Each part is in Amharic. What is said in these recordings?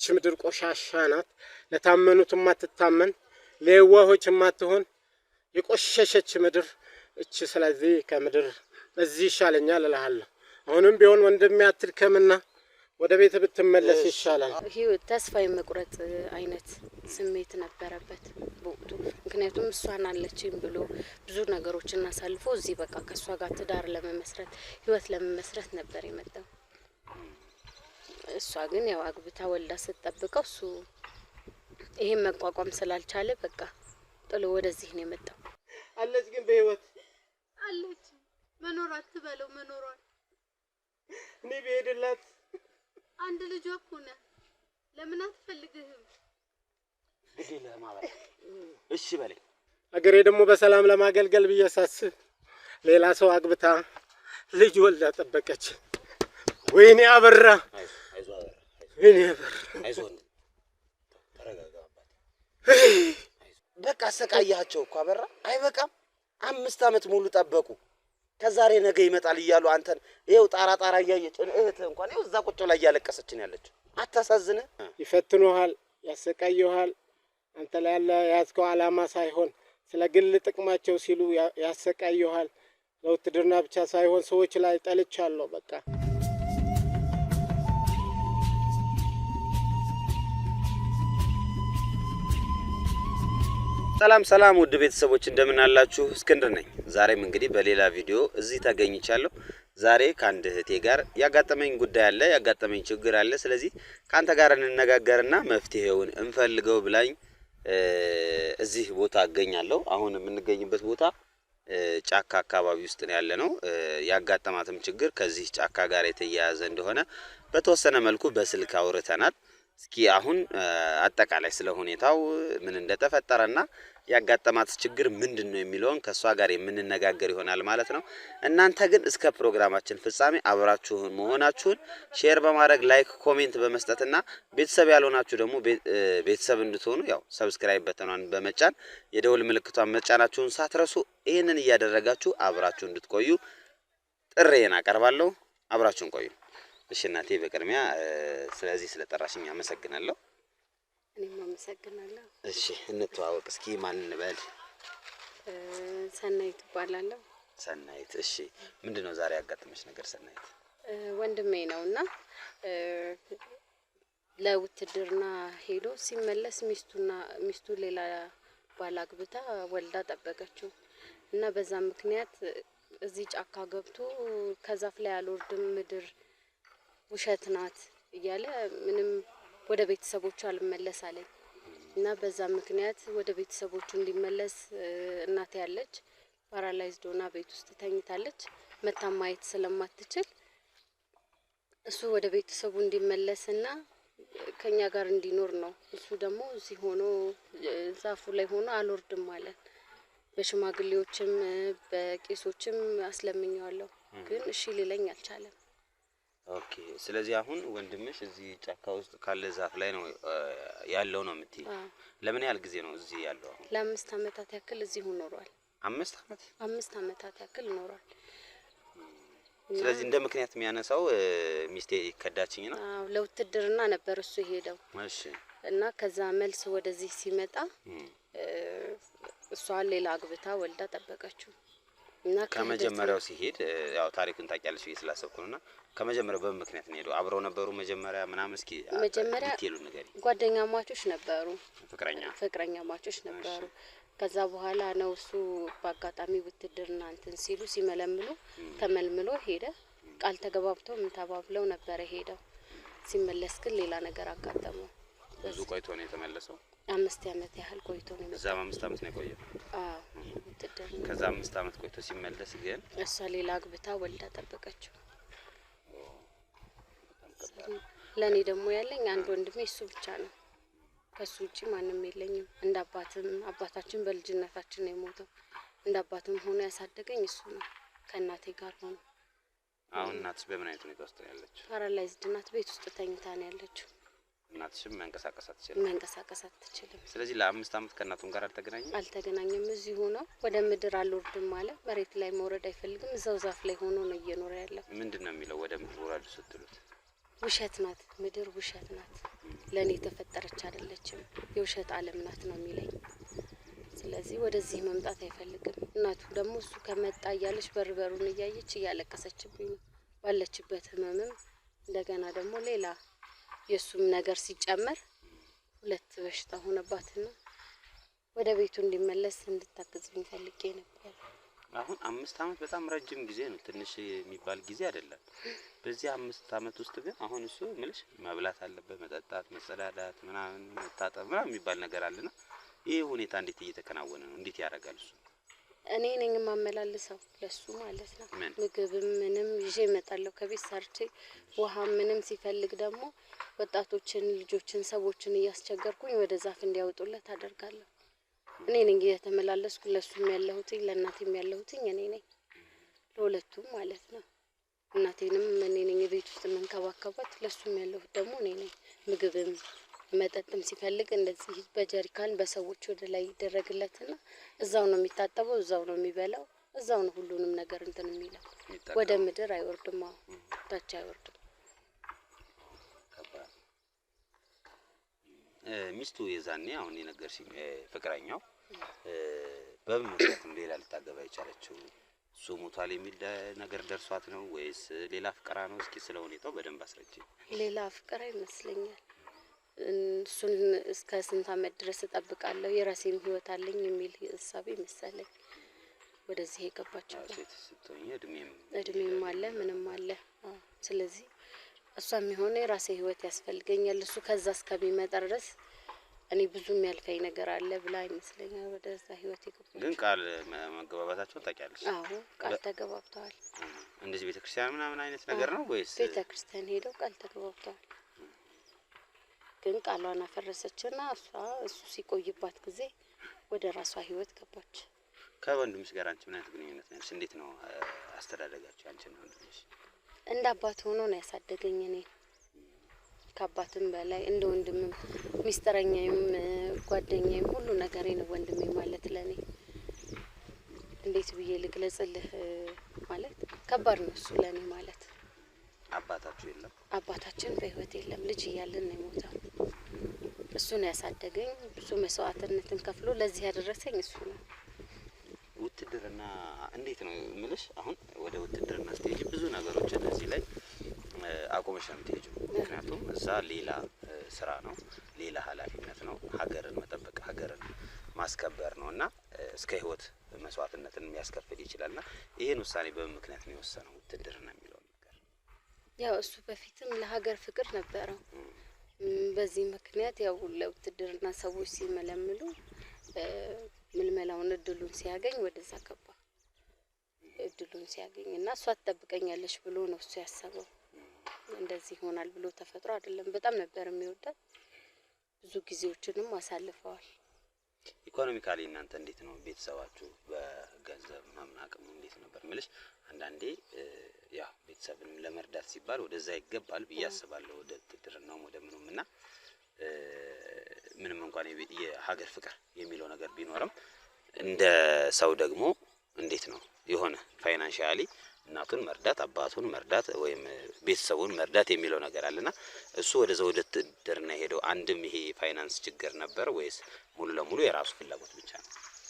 እች ምድር ቆሻሻ ናት። ለታመኑት ማትታመን ለዋሆች ማትሆን የቆሸሸች ምድር እች። ስለዚህ ከምድር እዚህ ይሻለኛል እልሃለሁ። አሁንም ቢሆን ወንድሜ አትድከምና ወደ ቤት ብትመለስ ይሻላል። ህይወት ተስፋ የመቁረጥ አይነት ስሜት ነበረበት በወቅቱ። ምክንያቱም እሷን አለችኝ ብሎ ብዙ ነገሮችን አሳልፎ እዚህ በቃ ከሷ ጋር ትዳር ለመመስረት ህይወት ለመመስረት ነበር የመጣው። እሷ ግን ያው አግብታ ወልዳ ስትጠብቀው እሱ ይሄን መቋቋም ስላልቻለ በቃ ጥሎ ወደዚህ ነው የመጣው። አለች ግን በህይወት አለች። መኖር አትበለው መኖሯን እኔ ብሄድላት አንድ ልጅ እኮ ነው። ለምን አትፈልግህም? ግዴ ለማባል እሺ በለኝ። አገሬ ደግሞ በሰላም ለማገልገል ብየሳስብ ሌላ ሰው አግብታ ልጅ ወልዳ ጠበቀች። ወይኔ አበራ ወይኔ አበራ አይዞህ ተረጋጋ አባቴ። በቃ አሰቃያቸው እኮ አበራ። አይበቃም? 5 አመት ሙሉ ጠበቁ። ከዛሬ ነገ ይመጣል እያሉ አንተን ይሄው ጣራ እያየች እህትህ እንኳን ይሄው እዛ ቁጭ ላይ እያለቀሰች ነው ያለችው። አታሳዝነ? ይፈትኑሃል፣ ያሰቃዩሃል። አንተ ላይ ያለ ያዝከው ዓላማ ሳይሆን ስለ ግል ጥቅማቸው ሲሉ ያሰቃዩሃል። ለውትድርና ብቻ ሳይሆን ሰዎች ላይ ጠልቻለሁ በቃ። ሰላም ውድ ቤተሰቦች እንደምን አላችሁ? እስክንድር ነኝ። ዛሬም እንግዲህ በሌላ ቪዲዮ እዚህ ተገኝቻለሁ። ዛሬ ከአንድ እህቴ ጋር ያጋጠመኝ ጉዳይ አለ፣ ያጋጠመኝ ችግር አለ። ስለዚህ ካንተ ጋር እንነጋገርና መፍትሄውን እንፈልገው ብላኝ እዚህ ቦታ አገኛለሁ። አሁን የምንገኝበት ቦታ ጫካ አካባቢ ውስጥ ነው ያለነው። ያጋጠማትም ችግር ከዚህ ጫካ ጋር የተያያዘ እንደሆነ በተወሰነ መልኩ በስልክ አውርተናል። እስኪ አሁን አጠቃላይ ስለ ሁኔታው ምን እንደተፈጠረና ያጋጠማት ችግር ምንድነው የሚለውን ከሷ ጋር የምንነጋገር ይሆናል ማለት ነው። እናንተ ግን እስከ ፕሮግራማችን ፍጻሜ አብራችሁ መሆናችሁን ሼር በማድረግ ላይክ፣ ኮሜንት በመስጠትና ቤተሰብ ያልሆናችሁ ደግሞ ቤተሰብ እንድትሆኑ ያው ሰብስክራይብ በተኗን በመጫን የደውል ምልክቷን መጫናችሁን ሳትረሱ ይሄንን እያደረጋችሁ አብራችሁ እንድትቆዩ ጥሬን አቀርባለሁ። አብራችሁን ቆዩ። እሺ እናቴ በቅድሚያ ስለዚህ ስለጠራሽኝ አመሰግናለሁ። እኔም አመሰግናለሁ። እሺ እንተዋወቅ እስኪ። ማን እንበል? ሰናይት እባላለሁ። ሰናይት። እሺ ምንድነው ዛሬ ያጋጠመሽ ነገር ሰናይት? ወንድሜ ነውና ለውትድርና ሄዶ ሲመለስ ሚስቱ ሌላ ባል አግብታ ወልዳ ጠበቀችው እና በዛ ምክንያት እዚህ ጫካ ገብቶ ከዛፍ ላይ አልወርድም ምድር ውሸት ናት እያለ ምንም ወደ ቤተሰቦቹ አልመለስ አለኝ እና በዛ ምክንያት ወደ ቤተሰቦቹ እንዲመለስ እናቴ ያለች ፓራላይዝድ ሆና ቤት ውስጥ ተኝታለች። መታም ማየት ስለማትችል እሱ ወደ ቤተሰቡ እንዲመለስና ከኛ ጋር እንዲኖር ነው። እሱ ደግሞ እዚህ ሆኖ ዛፉ ላይ ሆኖ አልወርድም ማለት በሽማግሌዎችም በቄሶችም አስለምኛለሁ፣ ግን እሺ ሊለኝ አልቻለም። ኦኬ። ስለዚህ አሁን ወንድምሽ እዚህ ጫካ ውስጥ ካለ ዛፍ ላይ ነው ያለው ነው የምትይ? ለምን ያህል ጊዜ ነው እዚህ ያለው? አሁን ለ5 አመታት ያክል እዚህ ኖሯል። 5 አመት? 5 አመታት ያክል ኖሯል። ስለዚህ እንደ ምክንያት የሚያነሳው ሚስቴ ከዳችኝ ነው? አዎ፣ ለውትድርና ነበር እሱ ሄደው። እሺ። እና ከዛ መልስ ወደዚህ ሲመጣ እሷ ሌላ አግብታ ወልዳ ጠበቀችው። እና ከመጀመሪያው ሲሄድ ያው ታሪኩን ታውቂያለሽ ብዬ ስላሰብኩ ነውና ከመጀመሪያው በምን ምክንያት ነው ሄደው? አብረው ነበሩ መጀመሪያ ምናምን? እስኪ መጀመሪያ ዲቴሉ ንገሪ። ጓደኛ ማቾች ነበሩ፣ ፍቅረኛ ማቾች ነበሩ። ከዛ በኋላ ነው እሱ በአጋጣሚ ውትድርና እንትን ሲሉ ሲመለምሉ ተመልምሎ ሄደ። ቃል ተገባብተው ምን ተባብለው ነበር ሄደው። ሲመለስ ግን ሌላ ነገር አጋጠመው። ብዙ ቆይቶ ነው የተመለሰው? 5 አመት ያህል ቆይቶ ነው። እዛም 5 አመት ነው የቆየው? አዎ ውትድርና። ከዛ 5 አመት ቆይቶ ሲመለስ ግን እሷ ሌላ አግብታ ወልዳ ጠበቀችው። ለኔ ደግሞ ያለኝ አንድ ወንድሜ እሱ ብቻ ነው። ከሱ ውጪ ማንም የለኝም። እንደ አባታችን በልጅነታችን ነው የሞተው። እንደ አባትም ሆኖ ያሳደገኝ እሱ ነው ከእናቴ ጋር ሆኖ። አሁን እናትሽ በምን አይነት ሁኔታ ውስጥ ነው ያለችው? ፓራላይዝድ ናት። ቤት ውስጥ ተኝታ ነው ያለችው። እናትሽም መንቀሳቀስ አትችልም። ስለዚህ ለ5 አመት ከእናቱም ጋር አልተገናኘም። እዚህ ሆኖ ወደ ምድር አልወርድም ማለት መሬት ላይ መውረድ አይፈልግም። እዛው ዛፍ ላይ ሆኖ ነው እየኖረ ያለው። ምንድነው የሚለው? ወደ ምድር ወራዱ ስትሉት ውሸት ናት ምድር፣ ውሸት ናት። ለኔ ተፈጠረች አይደለችም፣ የውሸት ዓለም ናት ነው የሚለኝ። ስለዚህ ወደዚህ መምጣት አይፈልግም። እናቱ ደግሞ እሱ ከመጣ እያለች በርበሩን እያየች እያለቀሰችብኝ ነው። ባለችበት ህመምም እንደገና ደግሞ ሌላ የሱም ነገር ሲጨመር ሁለት በሽታ ሆነባትና ወደ ቤቱ እንዲመለስ እንድታግዝኝ ፈልጌ ነበር። አሁን 5 አመት በጣም ረጅም ጊዜ ነው፣ ትንሽ የሚባል ጊዜ አይደለም። በዚህ 5 አመት ውስጥ ግን አሁን እሱ ምልሽ መብላት አለበት፣ መጠጣት፣ መጸዳዳት፣ ምናምን መታጠብ ምናምን የሚባል ነገር አለና ይሄ ሁኔታ እንዴት እየተከናወነ ነው? እንዴት ያደርጋል እሱ? እኔ ነኝ የማመላልሰው ለሱ ማለት ነው። ምግብም ምንም ይዤ እመጣለሁ ከቤት ሰርቼ፣ ውሃ ምንም ሲፈልግ ደግሞ ወጣቶችን፣ ልጆችን፣ ሰዎችን እያስቸገርኩኝ ወደ ዛፍ እንዲያወጡለት አደርጋለሁ። እኔ ነኝ እየተመላለስኩ ለሱም ያለሁትኝ ለእናቴም ያለሁትኝ እኔ ነኝ፣ ለሁለቱም ማለት ነው። እናቴንም እኔ ነኝ ቤት ውስጥ መንከባከባት፣ ለሱም ያለሁት ደግሞ እኔ ነኝ። ምግብም መጠጥም ሲፈልግ እንደዚህ በጀሪካን በሰዎች ወደ ላይ ይደረግለትና እዛው ነው የሚታጠበው፣ እዛው ነው የሚበላው፣ እዛው ነው ሁሉንም ነገር እንትን የሚለው። ወደ ምድር አይወርድም፣ ታች አይወርድም። ሚስቱ የዛኔ አሁን የነገርሽኝ ፍቅረኛው በምን ምክንያት ነው ሌላ ልታገባ የቻለችው? እሱ ሞቷል የሚል ነገር ደርሷት ነው ወይስ ሌላ ፍቅራ ነው? እስኪ ስለ ሁኔታው በደንብ አስረጅኝ። ሌላ ፍቅራ ይመስለኛል። እሱን እስከ ስንት አመት ድረስ እጠብቃለሁ የራሴን ህይወት አለኝ የሚል ሀሳብ መሰለኝ ወደዚህ የገባችው። ሴት ስትሆኚ እድሜም አለ ምንም አለ። ስለዚህ እሷም የሆነ የራሴ ህይወት ያስፈልገኛል፣ እሱ ከዛ እስከሚመጣ ድረስ እኔ ብዙ የሚያልፈኝ ነገር አለ ብላ ይመስለኛል ወደዛ ህይወት የገባችው። ግን ቃል መገባባታቸውን ታውቂያለሽ? አዎ ቃል ተገባብተዋል። እንደዚህ ቤተክርስቲያን ምናምን አይነት ነገር ነው ወይስ? ቤተክርስቲያን ሄደው ቃል ተገባብተዋል። ግን ቃሏን አፈረሰችና እሱ ሲቆይባት ጊዜ ወደ ራሷ ህይወት ገባች። ከወንድምሽ ጋር አንቺ ምን አይነት ግንኙነት ነሽ? እንዴት ነው አስተዳደጋችሁ አንቺና ወንድምሽ? እንደ አባት ሆኖ ነው ያሳደገኝ። እኔ ከአባትም በላይ እንደ ወንድምም ሚስጥረኛዬም ጓደኛዬም ሁሉ ነገሬ ነው ወንድሜ ማለት ለኔ። እንዴት ብዬ ልግለጽልህ? ማለት ከባድ ነው እሱ ለኔ ማለት። አባታችሁ የለም? አባታችን በህይወት የለም፣ ልጅ እያለን ነው የሞተው። እሱ ነው ያሳደገኝ። ብዙ መስዋዕትነትን ከፍሎ ለዚህ ያደረሰኝ እሱ ነው። ውትድርና እንዴት ነው የምልሽ? አሁን ወደ ውትድርና ስትሄጂ ብዙ ነገሮች እነዚህ ላይ አቁመሽ ነው የምትሄጂው። ምክንያቱም እዛ ሌላ ስራ ነው፣ ሌላ ኃላፊነት ነው፣ ሀገርን መጠበቅ ሀገርን ማስከበር ነው እና እስከ ህይወት መስዋዕትነትን የሚያስከፍል ይችላልና ይሄን ውሳኔ በምን ምክንያት ነው የወሰነው ውትድርና የሚለው ነገር? ያው እሱ በፊትም ለሀገር ፍቅር ነበረው። በዚህ ምክንያት ያው ለውትድርና ሰዎች ሲመለምሉ ምልመላውን እድሉን ሲያገኝ ወደዛ ገባ። እድሉን ሲያገኝ እና እሷ ትጠብቀኛለች ብሎ ነው እሱ ያሰበው። እንደዚህ ይሆናል ብሎ ተፈጥሮ አይደለም። በጣም ነበር የሚወዳት። ብዙ ጊዜዎችንም አሳልፈዋል። ኢኮኖሚካሊ እናንተ እንዴት ነው ቤተሰባችሁ? በገንዘብ ምናምን አቅሙ እንዴት ነበር ምልሽ? አንዳንዴ ያው ቤተሰብንም ለመርዳት ሲባል ወደዛ ይገባል ብዬ አስባለሁ፣ ወደ ውትድርናውም ወደ ምኑም እና ምንም እንኳን የሀገር ፍቅር የሚለው ነገር ቢኖርም እንደ ሰው ደግሞ እንዴት ነው የሆነ ፋይናንሻሊ እናቱን መርዳት አባቱን መርዳት ወይም ቤተሰቡን መርዳት የሚለው ነገር አለና እሱ ወደ ውትድርና ሄደው አንድም ይሄ ፋይናንስ ችግር ነበር ወይስ ሙሉ ለሙሉ የራሱ ፍላጎት ብቻ ነው?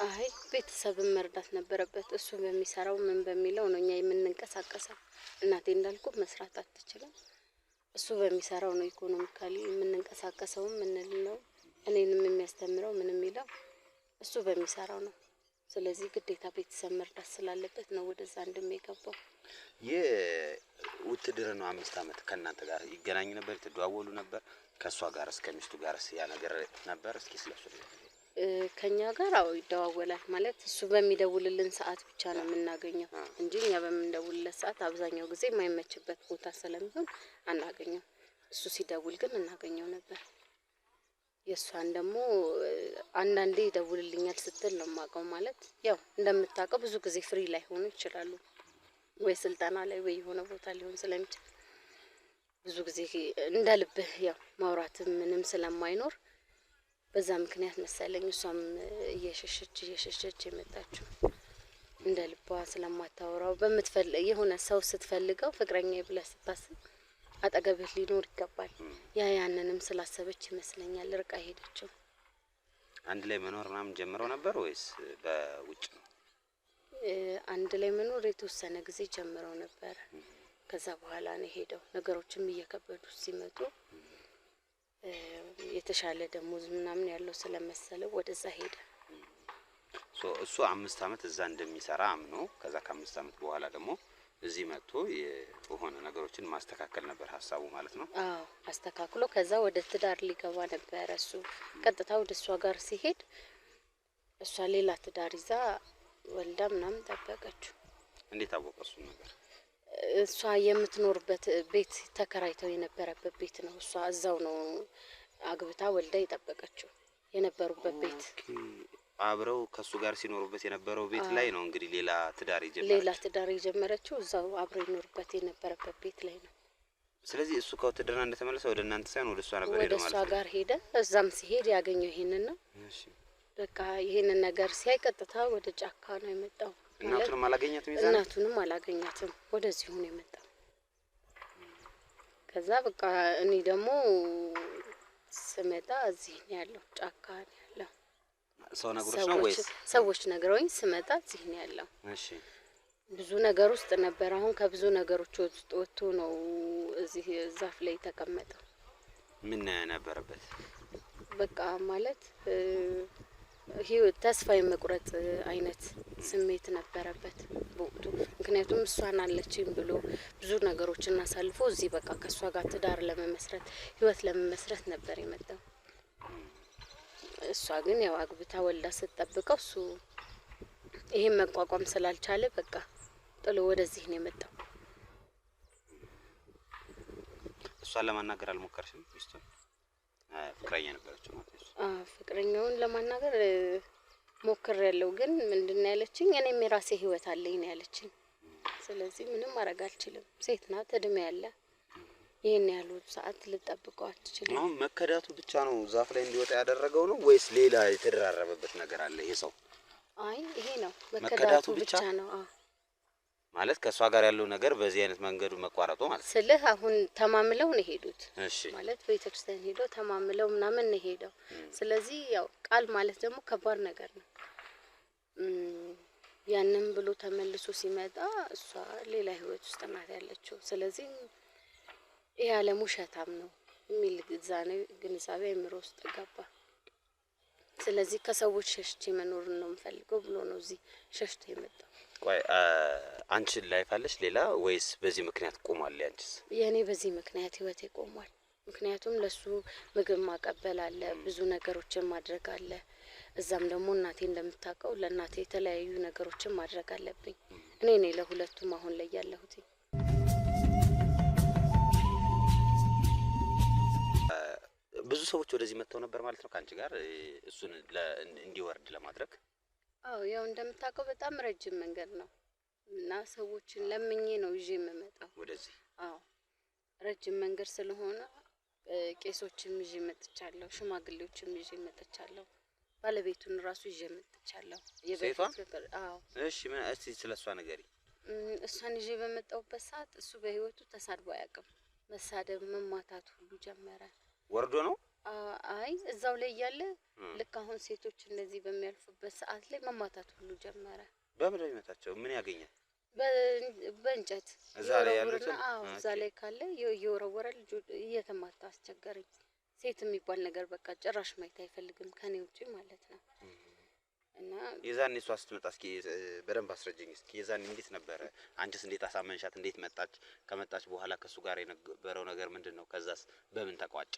አይ ቤተሰብን መርዳት ነበረበት። እሱ በሚሰራው ምን በሚለው ነው እኛ የምንንቀሳቀሰው። እናቴ እንዳልኩ መስራት አትችልም። እሱ በሚሰራው ነው ኢኮኖሚካሊ የምንንቀሳቀሰው ምንለው። እኔንም የሚያስተምረው ምን የሚለው እሱ በሚሰራው ነው። ስለዚህ ግዴታ ቤተሰብ መርዳት ስላለበት ነው ወደዛ እንደሚገባው። የውትድርናው 5 አመት ከእናንተ ጋር ይገናኝ ነበር? ትደዋወሉ ነበር? ከሷ ጋር እስከ ሚስቱ ጋር ያ ነገር ነበር? እስኪ ስለሱ ከኛ ጋር አው ይደዋወላል። ማለት እሱ በሚደውልልን ሰዓት ብቻ ነው የምናገኘው እንጂ እኛ በምንደውልለት ሰዓት አብዛኛው ጊዜ የማይመችበት ቦታ ስለሚሆን አናገኘው። እሱ ሲደውል ግን እናገኘው ነበር። የሷን ደግሞ አንዳንዴ ይደውልልኛል ስትል ነው የማውቀው። ማለት ያው እንደምታውቀው ብዙ ጊዜ ፍሪ ላይ ሆኑ ይችላሉ፣ ወይ ስልጠና ላይ ወይ የሆነ ቦታ ሊሆን ስለሚችል ብዙ ጊዜ እንደልብህ ያው ማውራትም ምንም ስለማይኖር በዛ ምክንያት መሰለኝ እሷም እየሸሸች የመጣችው። እንደ ልቧ ስለማታወራው የሆነ ሰው ስትፈልገው ፍቅረኛ ብላ ስታስብ አጠገብህ ሊኖር ይገባል። ያንንም ስላሰበች ይመስለኛል ርቃ ሄደችው። አንድ ላይ መኖር ምናምን ጀምረው ነበር ወይስ በውጭ ነው? አንድ ላይ መኖር የተወሰነ ጊዜ ጀምረው ነበር። ከዛ በኋላ ነው ሄደው ነገሮችም እየከበዱ ሲመጡ የተሻለ ደሞዝ ምናምን ያለው ስለመሰለው ወደዛ ሄደ። እሱ 5 አመት እዛ እንደሚሰራ አምኖ ከዛ ከ5 አመት በኋላ ደግሞ እዚህ መጥቶ የሆነ ነገሮችን ማስተካከል ነበር ሀሳቡ ማለት ነው። አዎ አስተካክሎ ከዛ ወደ ትዳር ሊገባ ነበር እሱ። ቀጥታ ወደ እሷ ጋር ሲሄድ እሷ ሌላ ትዳር ይዛ ወልዳ ምናምን ጠበቀችው። እንዴት አወቀ እሱ ነገር? እሷ የምትኖርበት ቤት ተከራይተው የነበረበት ቤት ነው። እሷ እዛው ነው አግብታ ወልዳ የጠበቀችው የነበሩበት ቤት። አብረው ከሱ ጋር ሲኖሩበት የነበረው ቤት ላይ ነው እንግዲህ ሌላ ትዳር የጀመረችው እዛው አብረው ይኖርበት የነበረበት ቤት ላይ ነው። ስለዚህ እሱ ከውትድርና እንደተመለሰ ወደ እናንተ ሳይሆን ወደ እሷ ነበር ሄደው ማለት ነው። ወደ እሷ ጋር ሄደ። እዛም ሲሄድ ያገኘው ይሄንን ነው። እሺ በቃ ይሄንን ነገር ሲያይ ቀጥታ ወደ ጫካ ነው የመጣው። እናቱንም አላገኛትም ይዛል። እናቱንም አላገኛትም። ወደዚሁ ነው የመጣው። ከዛ በቃ እኔ ደግሞ ስመጣ እዚህ ነው ያለው፣ ጫካ ነው ያለው። ሰው ነግሮሽ ነው ወይስ ሰዎች ነግረውኝ ስመጣ እዚህ ነው ያለው? እሺ ብዙ ነገር ውስጥ ነበር። አሁን ከብዙ ነገሮች ውስጥ ወጥቶ ነው እዚህ ዛፍ ላይ ተቀመጠው። ምን ነበረበት? በቃ ማለት ተስፋ የመቁረጥ አይነት ስሜት ነበረበት በወቅቱ። ምክንያቱም እሷን አለችኝ ብሎ ብዙ ነገሮችን አሳልፎ እዚህ በቃ ከሷ ጋር ትዳር ለመመስረት ህይወት ለመመስረት ነበር የመጣው። እሷ ግን ያው አግብታ ወልዳ ስትጠብቀው እሱ ይሄን መቋቋም ስላልቻለ በቃ ጥሎ ወደዚህ ነው የመጣው። እሷን ለማናገር አልሞከርሽም? ሚስቱን ፍቅረኛ ነበረችው ማለት ነው። ፍቅረኛውን ለማናገር ሞክሬያለሁ፣ ግን ምንድነው ያለችኝ? እኔም የራሴ ህይወት አለኝ ነው ያለችኝ። ስለዚህ ምንም ማድረግ አልችልም። ሴት ናት፣ እድሜ ያለ ይሄን ያሉ ሰዓት ልጠብቀው አትችልም። አሁን መከዳቱ ብቻ ነው ዛፍ ላይ እንዲወጣ ያደረገው ነው ወይስ ሌላ የተደራረበበት ነገር አለ ይሄ ሰው? አይ ይሄ ነው መከዳቱ ብቻ ነው። ማለት ከሷ ጋር ያለው ነገር በዚህ አይነት መንገዱ መቋረጡ ማለት ስለህ አሁን ተማምለው ነው ሄዱት። እሺ ማለት ቤተክርስቲያን ሄደው ተማምለው ምናምን ነው ሄደው። ስለዚህ ያው ቃል ማለት ደግሞ ከባድ ነገር ነው። ያንን ብሎ ተመልሶ ሲመጣ እሷ ሌላ ህይወት ውስጥ ናት ያለችው። ስለዚህ ይሄ ዓለም ውሸታም ነው የሚል ግንዛቤ አእምሮ ውስጥ ገባ። ስለዚህ ከሰዎች ሸሽቼ መኖር ነው የምፈልገው ብሎ ነው እዚህ ሸሽቶ የመጣው። ቆይ አንቺ ላይፍ አለሽ ሌላ ወይስ በዚህ ምክንያት ቆሟል ያንቺስ? የኔ በዚህ ምክንያት ህይወቴ ቆሟል። ምክንያቱም ለሱ ምግብ ማቀበል አለ፣ ብዙ ነገሮችን ማድረግ አለ። እዛም ደግሞ እናቴ እንደምታውቀው ለእናቴ የተለያዩ ነገሮችን ማድረግ አለብኝ። እኔ ነኝ ለሁለቱም አሁን ላይ ያለሁት። ብዙ ሰዎች ወደዚህ መጥተው ነበር ማለት ነው ካንቺ ጋር እሱን እንዲወርድ ለማድረግ? አዎ ያው እንደምታውቀው በጣም ረጅም መንገድ ነው እና ሰዎችን ለምኜ ነው ይዤ የምመጣው ወደዚህ። አዎ ረጅም መንገድ ስለሆነ ቄሶችም ይዤ መጥቻለሁ፣ ሽማግሌዎችም ይዤ መጥቻለሁ፣ ባለቤቱን ራሱ ይዤ መጥቻለሁ። አዎ እሺ ምን እስቲ ስለሷ ንገሪ። እሷን ይዤ በመጣሁበት ሰዓት እሱ በህይወቱ ተሳድቦ አያውቅም። መሳደብ መማታት ሁሉ ጀመረ። ወርዶ ነው? አይ እዛው ላይ ያለ ልክ አሁን ሴቶች እንደዚህ በሚያልፉበት ሰዓት ላይ መማታት ሁሉ ጀመረ። በምን ይመታቸው? ምን ያገኛል? በእንጨት እዛ ላይ ያሉት? አዎ እዛ ላይ ካለ የወረወረ ልጅ እየተማታ አስቸገረኝ። ሴት የሚባል ነገር በቃ ጭራሽ ማየት አይፈልግም ከኔ ውጪ ማለት ነው። እና የዛኔ እሷ ስትመጣ እስኪ በደንብ አስረጅኝ እስኪ። የዛኔ እንዴት ነበረ? አንቺስ እንዴት አሳመንሻት? እንዴት መጣች? ከመጣች በኋላ ከሱ ጋር የነበረው ነገር ምንድነው? ከዛስ በምን ተቋጭ?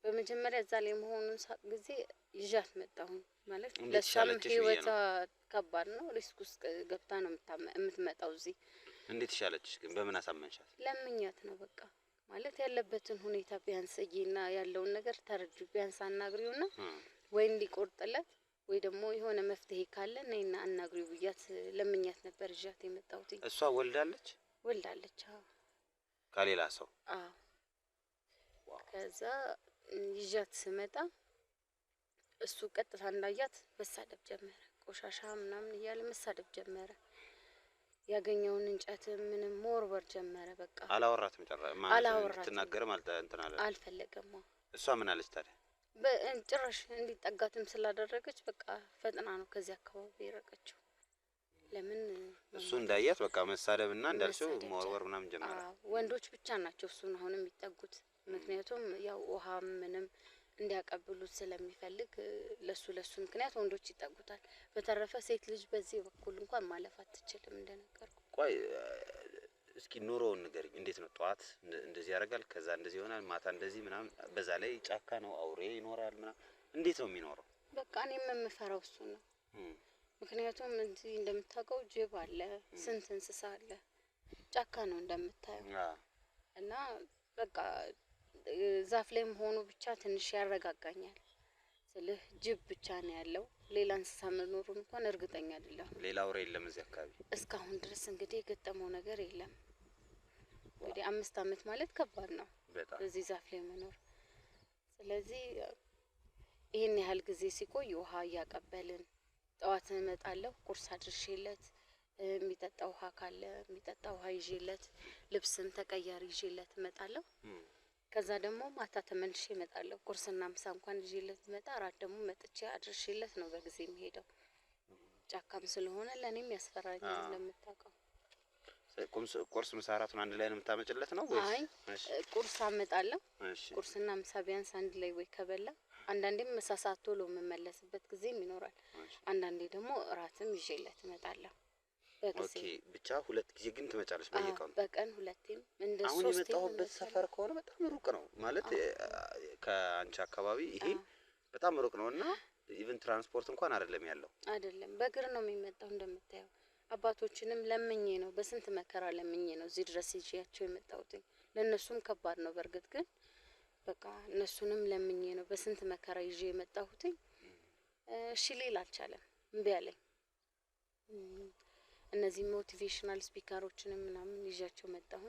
በመጀመሪያ እዛ ላይ መሆኑን ሳቅ ጊዜ ይዣት መጣሁ። ማለት ለሷም ህይወቷ ከባድ ነው፣ ሪስክ ውስጥ ገብታ ነው የምትመጣው እዚህ። እንዴት ይሻለችሽ ግን? በምን አሳመንሻት? ለምኛት ነው በቃ ማለት ያለበትን ሁኔታ ቢያንስ እይና ያለውን ነገር ተረጁ ቢያንስ አናግሪውና ወይ እንዲቆርጥለት ወይ ደግሞ የሆነ መፍትሄ ካለ ነይና አናግሪው ብያት ለምኛት ነበር ይዣት የመጣሁት። እሷ ወልዳለች? ወልዳለች። አዎ ከሌላ ሰው? አዎ። ከዛ ይዣት ስመጣ እሱ ቀጥታ እንዳያት መሳደብ ጀመረ። ቆሻሻ ምናምን እያለ መሳደብ ጀመረ። ያገኘውን እንጨት ምንም መወርወር ጀመረ። በቃ አላወራትም ማለት ትናገር ማለት እንትን አለ አልፈለገም። እሷ ምን አለች ታዲያ? በጭራሽ እንዲጠጋትም ስላደረገች በቃ ፈጥና ነው ከዚህ አካባቢ የረቀችው። ለምን እሱ እንዳያት በቃ መሳደብና እንዳልሽው መወርወር ምናምን ጀመረ። ወንዶች ብቻ ናቸው እሱን አሁን የሚጠጉት። ምክንያቱም ያው ውሃ ምንም እንዲያቀብሉት ስለሚፈልግ ለሱ ምክንያት ወንዶች ይጠጉታል። በተረፈ ሴት ልጅ በዚህ በኩል እንኳን ማለፍ አትችልም እንደነገርኩ። ቆይ እስኪ ኑሮውን ንገሪኝ። እንዴት ነው? ጠዋት እንደዚህ ያደርጋል፣ ከዛ እንደዚህ ይሆናል፣ ማታ እንደዚህ ምናምን፣ በዛ ላይ ጫካ ነው፣ አውሬ ይኖራል ምናምን። እንዴት ነው የሚኖረው? በቃ እኔም የምፈራው እሱ ነው። ምክንያቱም እዚህ እንደምታውቀው ጅብ አለ፣ ስንት እንስሳ አለ፣ ጫካ ነው እንደምታየው። እና በቃ ዛፍ ላይ መሆኑ ብቻ ትንሽ ያረጋጋኛል። ስልህ ጅብ ብቻ ነው ያለው፣ ሌላ እንስሳ መኖሩን እንኳን እርግጠኛ አይደለሁም። ሌላ አውሬ የለም እዚህ አካባቢ እስካሁን ድረስ እንግዲህ የገጠመው ነገር የለም። እንግዲህ 5 አመት ማለት ከባድ ነው እዚህ ዛፍ ላይ መኖር። ስለዚህ ይሄን ያህል ጊዜ ሲቆይ ውሃ እያቀበልን ጠዋት እመጣለሁ፣ ቁርስ አድርሼለት የሚጠጣ ውሃ ካለ የሚጠጣ ውሃ ይዤለት፣ ልብስም ተቀያሪ ይዤለት እመጣለሁ። ከዛ ደግሞ ማታ ተመልሼ እመጣለሁ። ቁርስና ምሳ እንኳን ይዤለት እመጣ፣ እራት ደግሞ መጥቼ አድርሼለት ነው በጊዜ የሚሄደው። ጫካም ስለሆነ ለኔም ያስፈራኛል እንደምታውቀው። ቁርስ ምሳ እራቱን አንድ ላይ ነው የምታመጭለት ነው ወይስ? አይ ቁርስ አመጣለሁ። ቁርስና ምሳ ቢያንስ አንድ ላይ ወይ ከበላ፣ አንዳንዴም ምሳ ሰዓት ቶሎ የምመለስበት ጊዜም ይኖራል። አንዳንዴ ደግሞ እራትም ይዤለት እመጣለሁ በጊዜ። ኦኬ ብቻ 2 ጊዜ ግን ትመጫለሽ በየቀኑ? በቀን 2ም እንደ 3 አሁን የመጣሁበት ሰፈር ከሆነ በጣም ሩቅ ነው ማለት ከአንቺ አካባቢ ይሄ በጣም ሩቅ ነውና ኢቭን ትራንስፖርት እንኳን አይደለም ያለው። አይደለም በእግር ነው የሚመጣው እንደምታየው። አባቶችንም ለምኜ ነው በስንት መከራ ለምኜ ነው እዚህ ድረስ ይዤያቸው የመጣሁት። ለነሱም ከባድ ነው በርግጥ፣ ግን በቃ እነሱንም ለምኜ ነው በስንት መከራ ይዤ የመጣሁት። እሺ ሊል አልቻለም፣ እምቢ አለኝ። እነዚህ ሞቲቬሽናል ስፒከሮችንም ምናምን ይዣቸው መጣሁ።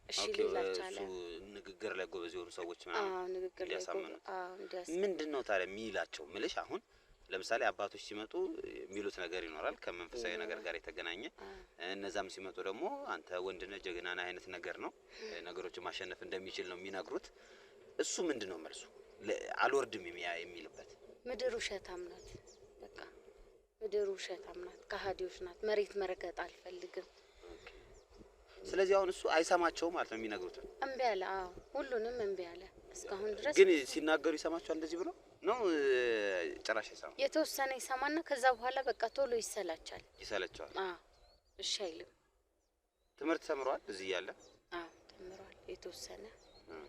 እሺ ሊል አልቻለም። ንግግር ላይ ጎበዝ የሆኑ ሰዎች ምናምን ንግግር ላይ ጎበዝ ምንድነው ታዲያ የሚላቸው? ምልሽ አሁን ለምሳሌ አባቶች ሲመጡ የሚሉት ነገር ይኖራል ከመንፈሳዊ ነገር ጋር የተገናኘ። እነዛም ሲመጡ ደግሞ አንተ ወንድ ነህ ጀግና ነህ አይነት ነገር ነው፣ ነገሮችን ማሸነፍ እንደሚችል ነው የሚነግሩት። እሱ ምንድነው መልሱ? አልወርድም የሚልበት? ምድር ውሸታም ናት፣ በቃ ምድር ውሸታም ናት፣ ከሃዲዎች ናት፣ መሬት መረገጥ አልፈልግም። ስለዚህ አሁን እሱ አይሰማቸውም ማለት ነው የሚነግሩት። እምቢ አለ። አዎ ሁሉንም እምቢ አለ። እስካሁን ድረስ ግን ሲናገሩ ይሰማቸዋል እንደዚህ ብሎ ነው? ጭራሽ አይሰማም። የተወሰነ ይሰማና ከዛ በኋላ በቃ ቶሎ ይሰላቻል። ይሰለቻል። እሺ አይልም። ትምህርት ተምሯል እዚህ ያለ? ተምሯል የተወሰነ። ያው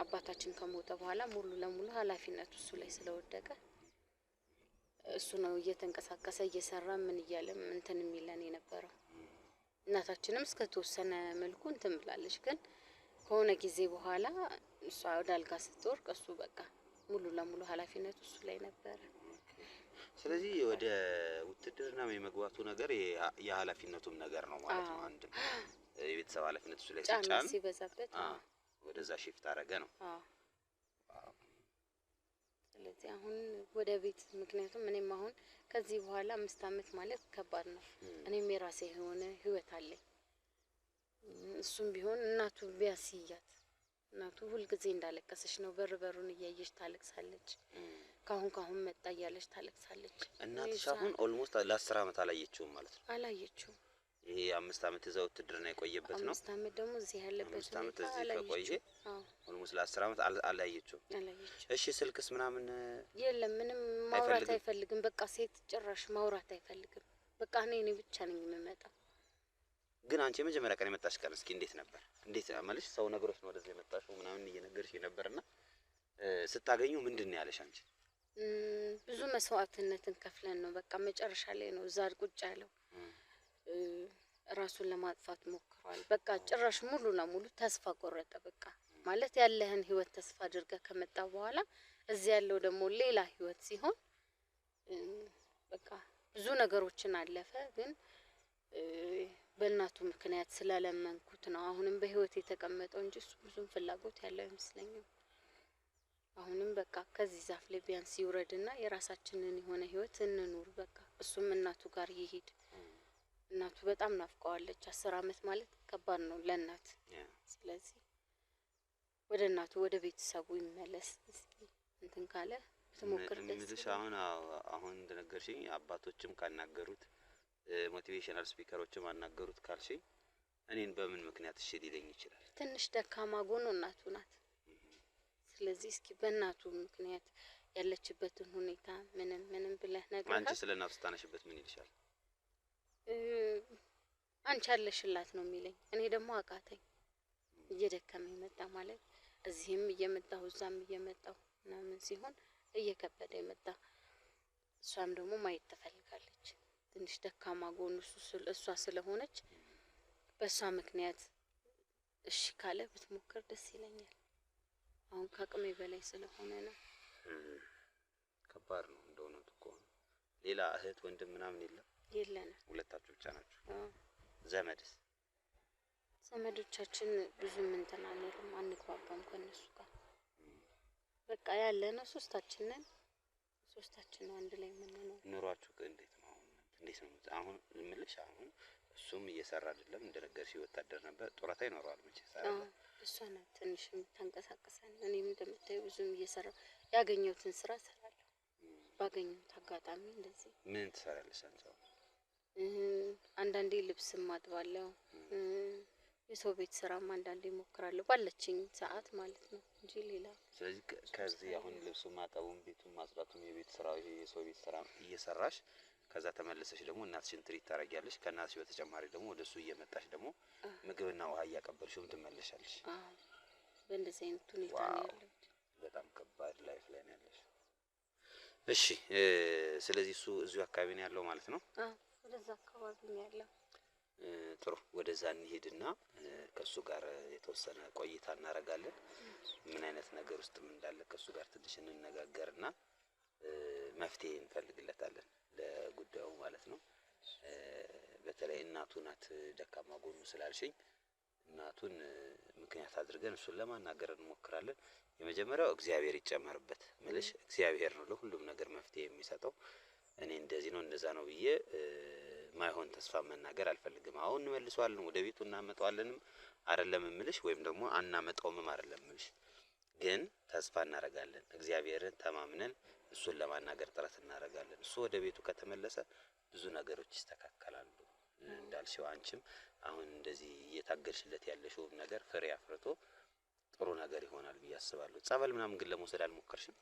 አባታችን ከሞተ በኋላ ሙሉ ለሙሉ ኃላፊነቱ እሱ ላይ ስለወደቀ እሱ ነው እየተንቀሳቀሰ እየሰራ ምን እያለ እንትን የሚለን የነበረው። እናታችንም እስከ ተወሰነ መልኩ እንትን ብላለች። ግን ከሆነ ጊዜ በኋላ እሷ ወደ አልጋ ስትወርቅ እሱ በቃ ሙሉ ለሙሉ ኃላፊነቱ እሱ ላይ ነበረ። ስለዚህ ወደ ውትድርና የመግባቱ ነገር የኃላፊነቱም ነገር ነው ማለት ነው። አንድ የቤተሰብ ኃላፊነት እሱ ላይ ሲጫን ሲበዛበት ወደዛ ሺፍት አደረገ ነው። ስለዚህ አሁን ወደ ቤት፣ ምክንያቱም እኔም አሁን ከዚህ በኋላ 5 አመት ማለት ከባድ ነው። እኔም የራሴ የሆነ ህይወት አለኝ። እሱም ቢሆን እናቱ ቢያስያት፣ እናቱ ሁልጊዜ እንዳለቀሰች ነው። በሩን እያየች ታለቅሳለች። ካሁን መጣ እያለች ታለቅሳለች። እናትሽ አሁን ኦልሞስት ለ10 አመት አላየችውም ማለት ነው? አላየችውም። ይሄ 5 አመት እዛው ውትድርና የቆየበት ነው። 5 አመት ደግሞ እዚህ ያለበት 5 አመት እዚህ ከቆየ ኦልሞስት ለ10 አመት አላየችውም። እሺ ስልክስ ምናምን የለም፣ ምንም ማውራት አይፈልግም። በቃ ሴት ጭራሽ ማውራት አይፈልግም። በቃ እኔ ብቻ ነኝ የምመጣው። ግን አንቺ የመጀመሪያ ቀን የመጣሽ ቀን እስኪ እንዴት ነበር? እንዴት ማለት ሰው ነገሮች ነው ወደዚህ የመጣሽው ምናምን እየነገርሽ ነበርና ስታገኙ ምንድነው ያለሽ አንቺ? ብዙ መስዋዕትነትን ከፍለን ነው በቃ መጨረሻ ላይ ነው እዛ ቁጭ ያለው። ራሱን ለማጥፋት ሞክሯል። በቃ ጭራሽ ሙሉ ለሙሉ ተስፋ ቆረጠ። በቃ ማለት ያለህን ህይወት ተስፋ አድርገህ ከመጣ በኋላ እዚህ ያለው ደግሞ ሌላ ህይወት ሲሆን በቃ ብዙ ነገሮችን አለፈ። ግን በእናቱ ምክንያት ስላለመንኩት ነው አሁንም በህይወት የተቀመጠው እንጂ እሱ ብዙም ፍላጎት ያለው አይመስለኝም። አሁንም በቃ ከዚህ ዛፍ ላይ ቢያንስ ይውረድና የራሳችንን የሆነ ህይወት እንኑር። በቃ እሱም እናቱ ጋር ይሄድ እናቱ በጣም ናፍቀዋለች። 10 አመት ማለት ከባድ ነው ለእናት። ስለዚህ ወደ እናቱ ወደ ቤተሰቡ ይመለስ እንትን ካለ ተሞክር ደስ አሁን እንደነገርሽኝ አባቶችም ካናገሩት ሞቲቬሽናል ስፒከሮችም አናገሩት ካልሽኝ እኔን በምን ምክንያት እሺ ሊለኝ ይችላል? ትንሽ ደካማ ጎን እናቱ ናት። ስለዚህ እስኪ በእናቱ ምክንያት ያለችበትን ሁኔታ ምንም ብለህ ነገር አንቺ ስለናቱ ስታነሽበት ምን ይልሻል? አንቺ አለሽላት ነው የሚለኝ። እኔ ደግሞ አቃተኝ እየደከመኝ መጣ ማለት እዚህም እየመጣሁ እዛም እየመጣሁ ምናምን ሲሆን እየከበደ መጣ። እሷም ደግሞ ማየት ትፈልጋለች። ትንሽ ደካማ ጎን እሷ ስለሆነች በእሷ ምክንያት እሺ ካለ ብትሞክር ደስ ይለኛል። አሁን ከአቅሜ በላይ ስለሆነ ነው። ከባድ ነው እንደሆነ እኮ። ሌላ እህት ወንድም ምናምን የለንም። ሁለታችሁ ብቻ ናችሁ? ዘመድስ? ዘመዶቻችን ብዙም እንትን አንልም፣ አንግባባም ከነሱ ጋር። በቃ ያለነው ሶስታችን ነን። ሶስታችን ነው አንድ ላይ የምንኖር። ኑሯችሁ እንዴት ነው? አሁን እምልሽ አሁን እሱም እየሰራ አይደለም እንደነገርሽ ወታደር ነበር። ጡረታ ይኖረዋል መቼስ አይደል? እሷ ናት ትንሽም ተንቀሳቀሰን። እኔም እንደምታዩ ብዙም እየሰራ ያገኘሁትን ስራ እሰራለሁ። ባገኘሁት አጋጣሚ እንደዚህ። ምን ትሰራለሽ አንቺ? አንዳንዴ ልብስም አጥባለሁ፣ የሰው ቤት ስራም አንዳንዴ እሞክራለሁ ባለችኝ ሰዓት ማለት ነው እንጂ ሌላ። ስለዚህ ከዚህ አሁን ልብሱ ማጠቡም ቤቱን ማጽዳቱም የቤት ስራው የሰው ቤት ስራ እየሰራሽ ከዛ ተመለሰሽ ደግሞ እናትሽን ትሪት ታረጊያለሽ። ከእናትሽ በተጨማሪ ደግሞ ወደሱ እየመጣሽ ደግሞ ምግብና ውሃ እያቀበልሽም ትመለሻለሽ። በእንደዚህ አይነት ሁኔታ ነው ያለው። በጣም ከባድ ላይፍ ላይ ነው ያለሽ። እሺ ስለዚህ እሱ እዚሁ አካባቢ ነው ያለው ማለት ነው? ወደዛ አካባቢ ነው ያለው። ጥሩ፣ ወደዛ እንሄድና ከሱ ጋር የተወሰነ ቆይታ እናረጋለን። ምን አይነት ነገር ውስጥም እንዳለ ከሱ ጋር ትንሽ እንነጋገርና መፍትሄ እንፈልግለታለን ለጉዳዩ ማለት ነው። በተለይ እናቱ ናት ደካማ ጎኑ ስላልሽኝ እናቱን ምክንያት አድርገን እሱን ለማናገር እንሞክራለን። የመጀመሪያው እግዚአብሔር ይጨመርበት ምልሽ፣ እግዚአብሔር ነው ለሁሉም ነገር መፍትሄ የሚሰጠው። እኔ እንደዚህ ነው እንደዛ ነው ብዬ ማይሆን ተስፋ መናገር አልፈልግም። አሁን እንመልሰዋለን ወደ ቤቱ እናመጣዋለንም አይደለም ምልሽ፣ ወይም ደግሞ አናመጣውም አይደለም ምልሽ፣ ግን ተስፋ እናረጋለን። እግዚአብሔርን ተማምነን እሱን ለማናገር ጥረት እናረጋለን። እሱ ወደ ቤቱ ከተመለሰ ብዙ ነገሮች ይስተካከላሉ። እንዳልሽው አንቺም አሁን እንደዚህ እየታገልሽለት ያለሽው ነገር ፍሬ አፍርቶ ጥሩ ነገር ይሆናል ብዬ አስባለሁ። ጸበል ምናምን ግን ለመውሰድ አልሞከርሽም?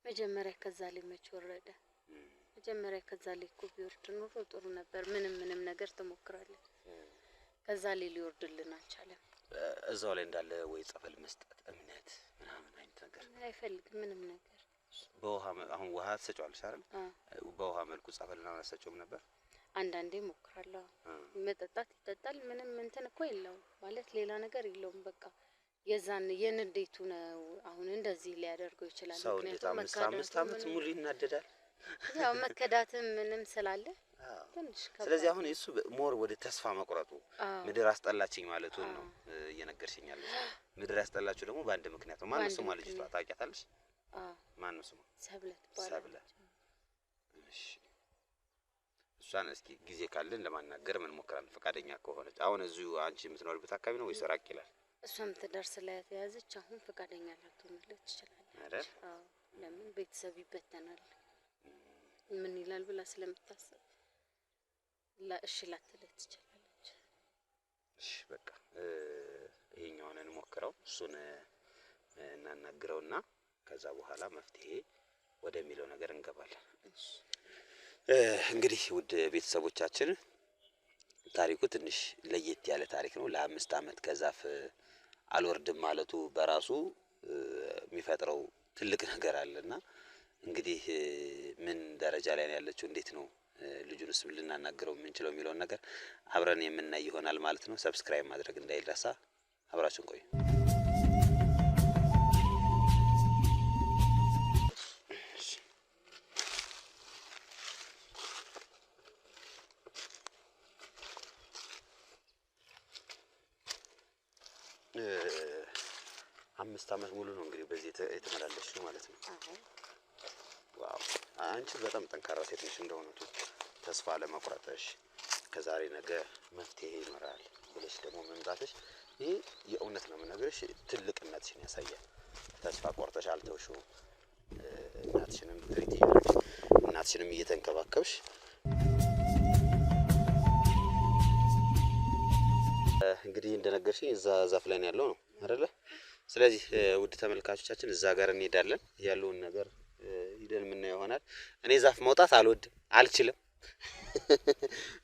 መጀመሪያ ከዛ ላይ መች ወረደ? መጀመሪያ ከዛ ላይ እኮ ቢወርድ ኖሮ ጥሩ ነበር። ምንም ነገር ተሞክራለች። ከዛ ላይ ሊወርድልን አልቻለም። እዛው ላይ እንዳለ ወይ ጸበል መስጠት እምነት ምናምን አይነት ነገር አይፈልግም ምንም ነገር። በውሃ አሁን ውሃ ተሰጫለሽ አይደል? በውሃ መልኩ ጸበልና አላሰጨውም ነበር። አንዳንዴ ሞክራለሁ። መጠጣት ይጠጣል። ምንም እንትን እኮ የለውም ማለት ሌላ ነገር የለውም። በቃ የዛን የንዴቱ ነው አሁን እንደዚህ ሊያደርገው ይችላል። ምክንያቱም አምስት አመት ሙሉ ይናደዳል። ያው መከዳትም ምንም ስላለ ትንሽ ከባድ። ስለዚህ አሁን እሱ ሞር ወደ ተስፋ መቁረጡ ምድር አስጠላችኝ ማለቱን ነው እየነገርሽኛለሽ። ምድር ያስጠላችሁ ደግሞ በአንድ ምክንያት ነው። ማን ነው ስሟ? ልጅቷ ታውቂያታለሽ? ማን ነው ስሟ? ሰብለ። እሺ እሷን እስኪ ጊዜ ካለን ለማናገር ምን ሞክራለን ፈቃደኛ ከሆነች። አሁን እዚሁ አንቺ የምትኖርበት አካባቢ ነው ወይስ ራቅ ይላል? እሷም ትዳር ስለያዘች አሁን ፈቃደኛ ላትሆንለት ትችላለች አይደል? ለምን ቤተሰብ ይበተናል ምን ይላል ብላ ስለምታስብ እሺ ላትለት ትችላለች። እሺ በቃ ይሄኛውን እንሞክረው፣ እሱን እናናግረውና ከዛ በኋላ መፍትሄ ወደሚለው ነገር እንገባለን። እንግዲህ ውድ ቤተሰቦቻችን ታሪኩ ትንሽ ለየት ያለ ታሪክ ነው። ለ5 አመት ከዛፍ አልወርድም ማለቱ በራሱ የሚፈጥረው ትልቅ ነገር አለና እንግዲህ ምን ደረጃ ላይ ነው ያለችው፣ እንዴት ነው ልጁንስ ልናናግረው የምንችለው የሚለውን ነገር አብረን የምናይ ይሆናል ማለት ነው። ሰብስክራይብ ማድረግ እንዳይረሳ፣ አብራችሁን ቆዩ። አምስት አመት ሙሉ ነው እንግዲህ በዚህ የተመላለስሽው ማለት ነው። ዋው አንቺ በጣም ጠንካራ ሴት ነሽ እንደሆነቱ ተስፋ ለመቁረጥሽ ከዛሬ ነገ መፍትሄ ይኖራል ብለሽ ደግሞ መምጣትሽ ይሄ የእውነት ነው የምነግርሽ ትልቅነትሽን ያሳያል። ተስፋ ቆርጠሽ አልተውሽውም። እናትሽንም ትሪት እያደረግሽ እናትሽንም እየተንከባከብሽ እንግዲህ እንደነገርሽኝ እዛ ዛፍ ላይ ያለው ነው አይደለ? ስለዚህ ውድ ተመልካቾቻችን እዛ ጋር እንሄዳለን ያለውን ነገር ሂደን የምናየው ይሆናል። እኔ ዛፍ መውጣት አልችልም።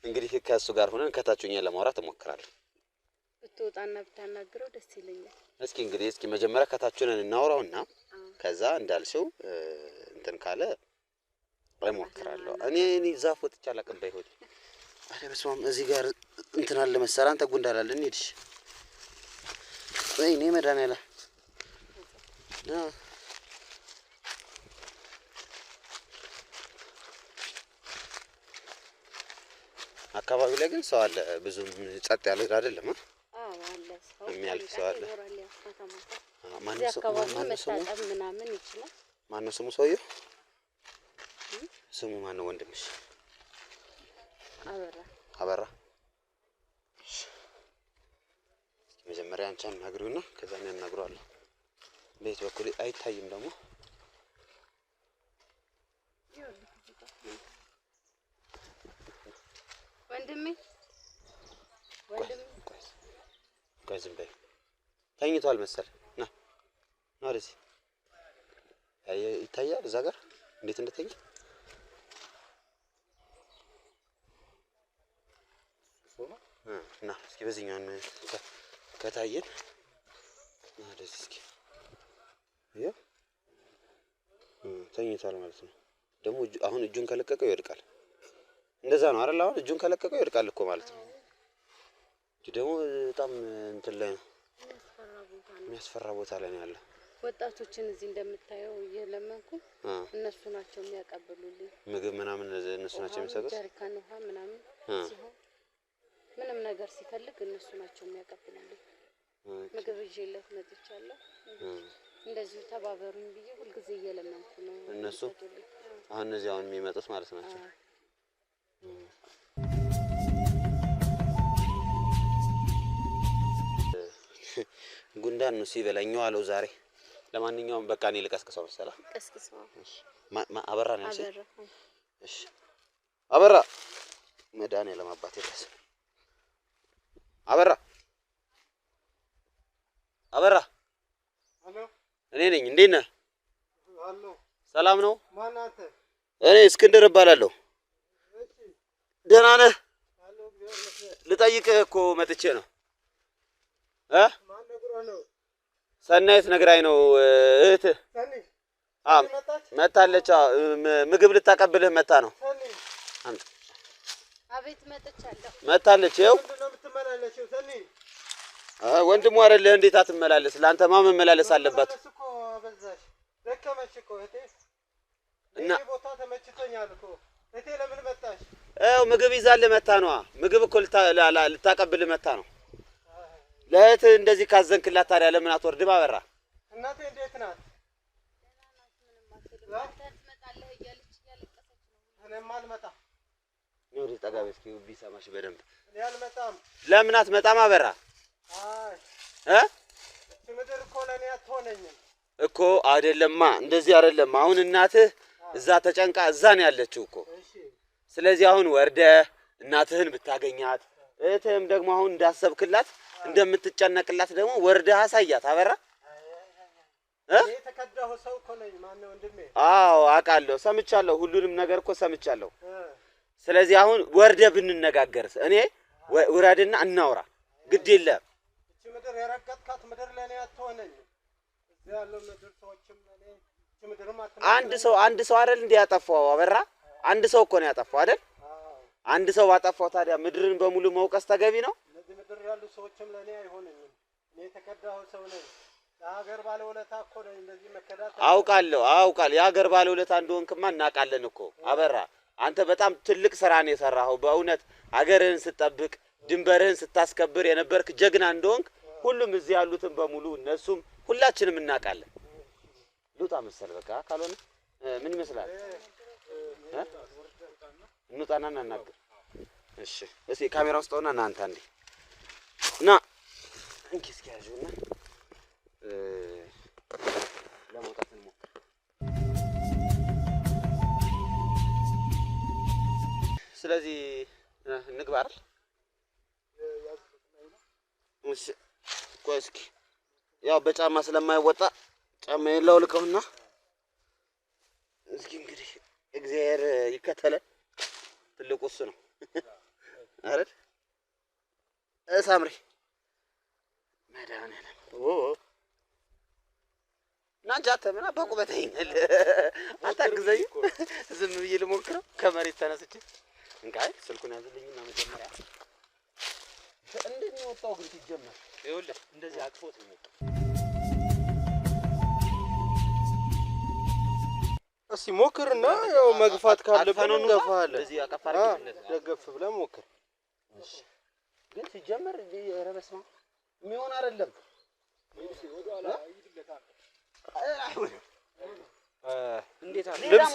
እንግዲህ ከእሱ ጋር ሆነን ከታችኛ ለማውራት እሞክራለሁ። ብትወጣና ብታናግረው ደስ ይለኛል። እስኪ መጀመሪያ ከታችንን እናውራውና ከዛ እንዳልሽው እንትን ካለ እሞክራለሁ። እኔ ዛፍ ወጥቼ አላውቅም በህይወቴ። አረ በስመ አብ እዚህ ጋር እንትን አለ መሰለህ አንተ ጉንዳላል እንሂድሽ ወይኔ መድኃኒዓለም አካባቢ ላይ ግን ሰው አለ ብዙም ጸጥ ያለ አይደለም። አዎ አለ ሰው የሚያልፍ ሰው አለ። ማነው መታጠብ ምናምን ይችላል። ማነው ስሙ ሰውዬው? ስሙ ማነው ወንድምሽ? አበራ። መጀመሪያ አንቺን አናግሪውና ከዛ እኔ አናግረዋለሁ። ቤት በኩል አይታይም ደግሞ ወንድሜ ቆይ ዝም በይ። ተኝቷል መሰል ና ወደዚህ ይታያል እዛ ጋር እንዴት እንደተኛ ና እስኪ በዚህኛው ከታየን ወደዚህ እስኪ ተኝቷል ማለት ነው። ደግሞ አሁን እጁን ከለቀቀው ይወድቃል። እንደዛ ነው አይደል? አሁን እጁን ከለቀቀው ይወድቃል እኮ ማለት ነው። ደግሞ በጣም እንትን ላይ ነው የሚያስፈራ ቦታ ላይ ነው ያለው። ወጣቶችን እዚህ እንደምታየው እየለመንኩ እነሱ ናቸው የሚያቀብሉልኝ ምግብ ምናምን እነሱ ናቸው የሚሰጡት። ጀሪካን ውሃ ምናምን ሲሆን ምንም ነገር ሲፈልግ እነሱ ናቸው የሚያቀብሉልኝ። ምግብ ይዤለት መጥቻለሁ። እንደዚሁ ተባበሩኝ ብዬ ሁልጊዜ እየለመንኩ ነው እነሱ። አሁን እነዚህ አሁን የሚመጡት ማለት ናቸው። ጉንዳን ነው ሲበላኛው አለው ዛሬ። ለማንኛውም በቃ እኔ ልቀስቅሰው መሰለህ። ቀስቅሰው። አበራ ነው ያልሽኝ? እሺ አበራ መድኃኒዓለም አባቴ ድረስ አበራ እኔ ነኝ። እንዴት ነህ? ሰላም ነው? እኔ እስክንድር እባላለሁ። ደህና ነህ? ልጠይቅህ እኮ መጥቼ ነው። ሰናይት ነግራኝ ነው እህትህ መታለች። ምግብ ልታቀብልህ መታ ነው። አቤት መጥቻለሁ። መታለች። ይኸው ወንድሙ አይደለህ? እንዴት አትመላለስ? ለአንተማ መመላለስ አለባት። እና ይኸው ምግብ ይዛልህ መታ ነዋ። ምግብ እኮ ልታቀብልህ መታ ነው። ለእህትህ እንደዚህ ካዘንክላት ታዲያ ለምን አትወርድም? አበራ እናቴ እንዴት ናት? እኔማ አልመጣም። ወደ ጠጋ በይ እስኪ ቢሰማሽ በደንብ። እኔ አልመጣም። ለምን አትመጣም? አበራ ምድር እኮ ለእኔ አትሆነኝም እኮ። አይደለማ እንደዚህ አይደለም። አሁን እናትህ እዛ ተጨንቃ እዛ ነው ያለችው እኮ። ስለዚህ አሁን ወርደህ እናትህን ብታገኛት፣ እህትህም ደግሞ አሁን እንዳሰብክላት እንደምትጨነቅላት ደግሞ ወርደህ አሳያት። አበራ የተከዳሁ ሰው እኮ ነኝ። ማነው ወንድሜ? አዎ አውቃለሁ፣ ሰምቻለሁ። ሁሉንም ነገር እኮ ሰምቻለሁ። ስለዚህ አሁን ወርደህ ብንነጋገርስ? እኔ ውረድና እናውራ። ግድ የለም እቺ ምድር የረገጥካት ምድር ለኔ አትሆነኝም። እዚህ ያለው ምድር ሰዎችም ለኔ እቺ ምድርም አትሆነኝም። አንድ ሰው አይደል እንዴ ያጠፋው? አበራ አንድ ሰው እኮ ነው ያጠፋው አይደል? አንድ ሰው ባጠፋው ታዲያ ምድርን በሙሉ መውቀስ ተገቢ ነው? እዚህ ምድር ያሉ ሰዎችም ለኔ አይሆነኝም። እኔ የተከዳሁ ሰው ነኝ። የሀገር ባለውለታ እኮ ነኝ። እንደዚህ መከዳት አውቃለሁ። የሀገር ባለውለታ እንደሆንክማ እናውቃለን እኮ አበራ። አንተ በጣም ትልቅ ስራ ነው የሰራኸው። በእውነት ሀገርህን ስትጠብቅ ድንበርህን ስታስከብር የነበርክ ጀግና እንደሆንክ ሁሉም እዚህ ያሉትን በሙሉ እነሱም ሁላችንም እናውቃለን። ልውጣ መሰል በቃ ካልሆነ ምን ይመስላል? እንውጣና እናናግር። እሺ እስኪ ካሜራ ውስጥ ሆና ና አንተ አንዴ ና እንኪ እስኪ ያዥውና ለመውጣት እንሞክር። ስለዚህ እንግባ አይደል? እሺ ቆይ እስኪ ያው በጫማ ስለማይወጣ ጫማዬን ላውልቀውና እስኪ እንግዲህ እግዚአብሔር ይከተለን። ትልቁ እሱ ነው አይደል? ሳምሪ መድኃኒዓለም ናንጃተ ምና በቁበተኛል አታግዘኝ። ዝም ብዬ ልሞክረው ከመሬት ተነስቼ እንካይ ስልኩን ያዝልኝና መጀመሪያ እንዴት ነው ወጣው ግን ሲጀመር ይኸውልህ እንደዚህ አቅፎት ነው የወጣው። እስኪ ሞክርና ያው መግፋት ካለብን እንገፋለን። እዚህ አቀፋረክ ደገፍ ብለን ሞክር። እሺ ግን ሲጀመር ኧረ በስመ አብ የሚሆን አይደለም። ወደኋላ ይድለታል። እንዴት አለ ልብስ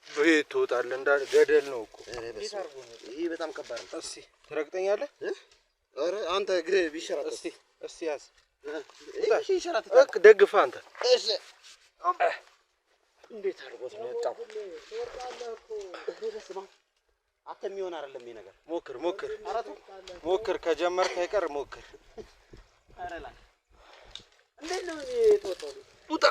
ቤት ትወጣለህ እንዳ ገደል ነው እኮ። ይሄ በጣም ከባድ ነው። እስኪ ትረግጠኛለህ? ኧረ አንተ እግርህ ቢሸራት እስኪ ያዝ። እሺ ይሸራት እክ ደግፋ አንተ። እሺ እንዴት አድርጎት ነው የወጣው? አንተ የሚሆን አይደለም ይሄ ነገር። ሞክር ሞክር ከጀመርክ አይቀር ሞክር። ኧረ ላ እንዴት ነው የተወጣው? ውጣ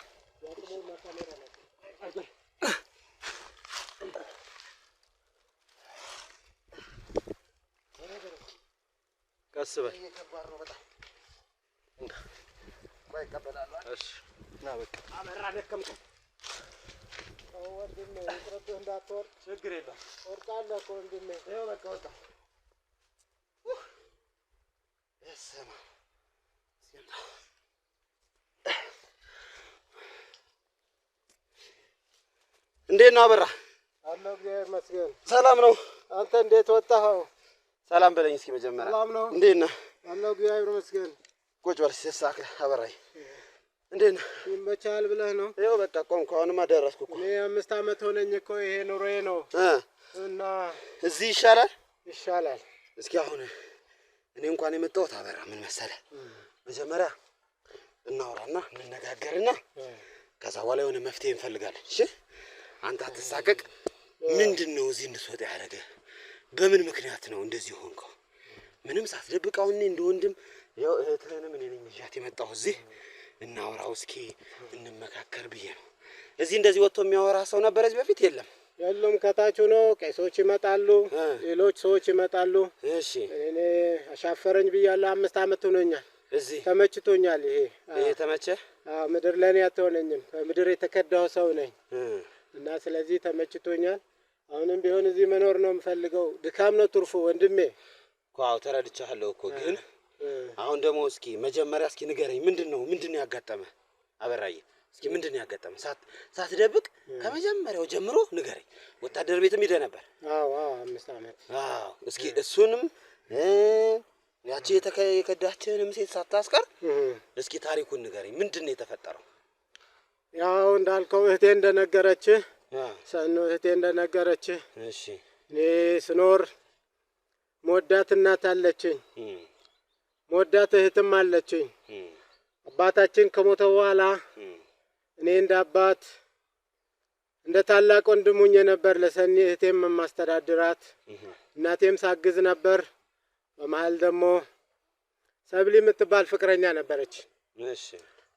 ቀስ በል። እሺ ና በቃ አመራ ደከምከው። ወንድሜ ይቅርብህ እንዳትወርድ። ችግር የለም ወርቃለሁ እኮ ወንድሜ። ይኸው በቃ ወጣ። እሰማ እንዴት ነው አበራ? አለሁ እግዚአብሔር ይመስገን። ሰላም ነው? አንተ እንዴት ወጣኸው? ሰላም በለኝ እስኪ መጀመሪያ። ሰላም ነው? እንዴት ነህ? አለሁ እግዚአብሔር ይመስገን። ቁጭ በል ሲሳክ አበራይ። እንዴት ነህ? ይመቻል ብለህ ነው? ይኸው በቃ ቆምኩ። አሁንማ ደረስኩ እኮ። እኔ 5 ዓመት ሆነኝ እኮ ይሄ ኑሮዬ ነው። እና እዚህ ይሻላል? ይሻላል። እስኪ አሁን እኔ እንኳን የመጣሁት አበራ ምን መሰለህ፣ መጀመሪያ እናውራና እንነጋገርና ከዛ በኋላ የሆነ መፍትሄ እንፈልጋለን። እሺ አንተ አትሳቀቅ። ምንድነው እዚህ እንድትወጣ ያደረገህ? በምን ምክንያት ነው እንደዚህ ሆንከው? ምንም ሳትደብቀው እኔ እንደ ወንድም ያው እህትህንም እኔ ነኝ ይዣት የመጣሁ እዚህ እናውራው እስኪ እንመካከር ብዬ ነው። እዚህ እንደዚህ ወጥቶ የሚያወራ ሰው ነበር እዚህ በፊት? የለም ከታች ነው። ቄሶች ይመጣሉ፣ ሌሎች ሰዎች ይመጣሉ። እሺ እኔ አሻፈረኝ ብያለሁ። 5 ዓመት ሆኖኛል። እዚህ ተመችቶኛል። ይሄ ተመቸ? አዎ ምድር ለኔ አትሆነኝም። ከምድር የተከዳው ሰው ነኝ እና ስለዚህ ተመችቶኛል። አሁንም ቢሆን እዚህ መኖር ነው የምፈልገው። ድካም ነው ትርፉ ወንድሜ። ኳው ተረድቻለሁ እኮ ግን አሁን ደግሞ እስኪ መጀመሪያ እስኪ ንገረኝ፣ ምንድነው ያጋጠመ? አበራዬ እስኪ ምንድነው ያጋጠመ? ሳትደብቅ ከመጀመሪያው ጀምሮ ንገረኝ። ወታደር ቤትም ሄደህ ነበር? አዎ 5 ዓመት። አዎ እስኪ እሱንም ያቺ የከዳችህንም ሴት ሳታስቀር እስኪ ታሪኩን ንገረኝ። ምንድነው የተፈጠረው? ያው እንዳልከው እህቴ እንደነገረችህ እሺ እኔ ስኖር ሞዳት እናት አለችኝ፣ ሞዳት እህትም አለችኝ። አባታችን ከሞተ በኋላ እኔ እንደ አባት እንደ ታላቅ ወንድሙኝ ነበር ለሰኒ እህቴም ማስተዳድራት። እናቴም ሳግዝ ነበር። በመሃል ደግሞ ሰብሊ የምትባል ፍቅረኛ ነበረች። እሺ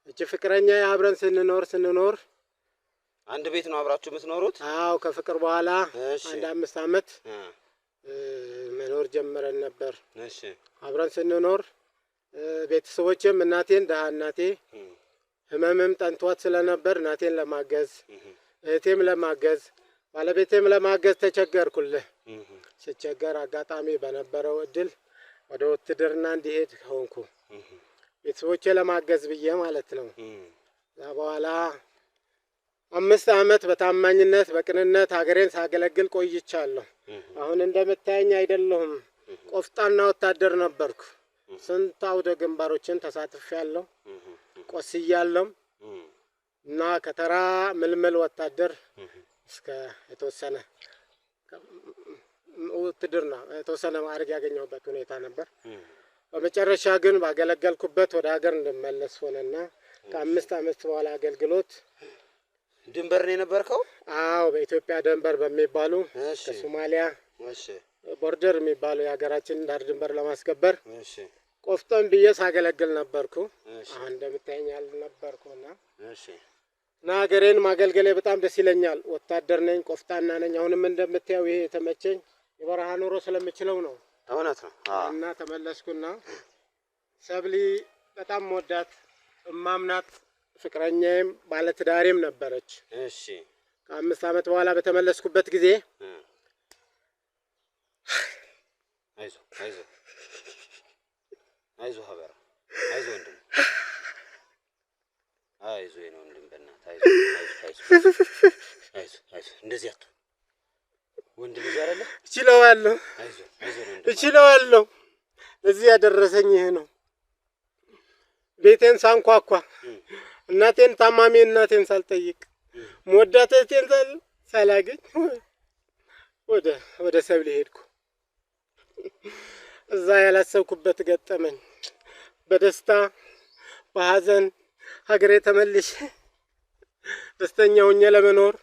እቺ ፍቅረኛ አብረን ስንኖር አንድ ቤት ነው አብራችሁ የምትኖሩት? አዎ ከፍቅር በኋላ አንድ 5 ዓመት መኖር ጀመረን ነበር። እሺ አብረን ስንኖር ቤተሰቦቼም እናቴን ደሃ እናቴ ህመምም ጠንቷት ስለነበር እናቴን ለማገዝ እህቴም ለማገዝ ባለቤቴም ለማገዝ ተቸገርኩልህ። ሲቸገር አጋጣሚ በነበረው እድል ወደ ውትድርና እንዲሄድ ሆንኩ። ቤተሰቦቼ ለማገዝ ብዬ ማለት ነው። ከዛ በኋላ 5 ዓመት በታማኝነት በቅንነት ሀገሬን ሳገለግል ቆይቻለሁ። አሁን እንደምታየኝ አይደለሁም። ቆፍጣና ወታደር ነበርኩ። ስንት አውደ ግንባሮችን ተሳትፌያለሁ፣ ቆስያለሁ እና ከተራ ምልምል ወታደር እስከ የተወሰነ ውትድርና የተወሰነ ማዕረግ ያገኘሁበት ሁኔታ ነበር። በመጨረሻ ግን ባገለገልኩበት ወደ ሀገር እንድመለስ ሆነና ከ5 ዓመት በኋላ አገልግሎት ድንበር ነው የነበርከው? አዎ በኢትዮጵያ ድንበር በሚባሉ ከሶማሊያ ቦርደር የሚባሉ የሀገራችንን ዳር ድንበር ለማስከበር ቆፍጠን ብዬ ሳገለግል ነበርኩ። አሁን እንደምታየኝ አልነበርኩና እና ሀገሬን ማገልገሌ በጣም ደስ ይለኛል። ወታደር ነኝ፣ ቆፍጣና ነኝ። አሁንም እንደምታየው ይሄ የተመቸኝ የበረሃ ኑሮ ስለምችለው ነው። እውነት ነው። እና ተመለስኩና ሰብሊ በጣም ወዳት እማምናት ፍቅረኛዬም ባለትዳሬም ነበረች። እሺ ከ5 ዓመት በኋላ በተመለስኩበት ጊዜ አይዞ አይዞ አይዞ ሀበራ አይዞ ወንድም አይዞ የኔ ወንድም በእናትህ አይዞ አይዞ አይዞ እንደዚህ አትሁን ወንድ ልጅ አይደለ? እችለዋለሁ አይዞ አይዞ እችለዋለሁ። እዚህ ያደረሰኝ ይሄ ነው። ቤቴን ሳንኳኳ እናቴን ታማሚ እናቴን ሳልጠይቅ ሞዳት እህቴን ሳላገኝ ወደ ሰብሊ ሄድኩ። እዛ ያላሰብኩበት ገጠመኝ። በደስታ በሐዘን ሀገሬ ተመልሼ ደስተኛ ሆኜ ለመኖር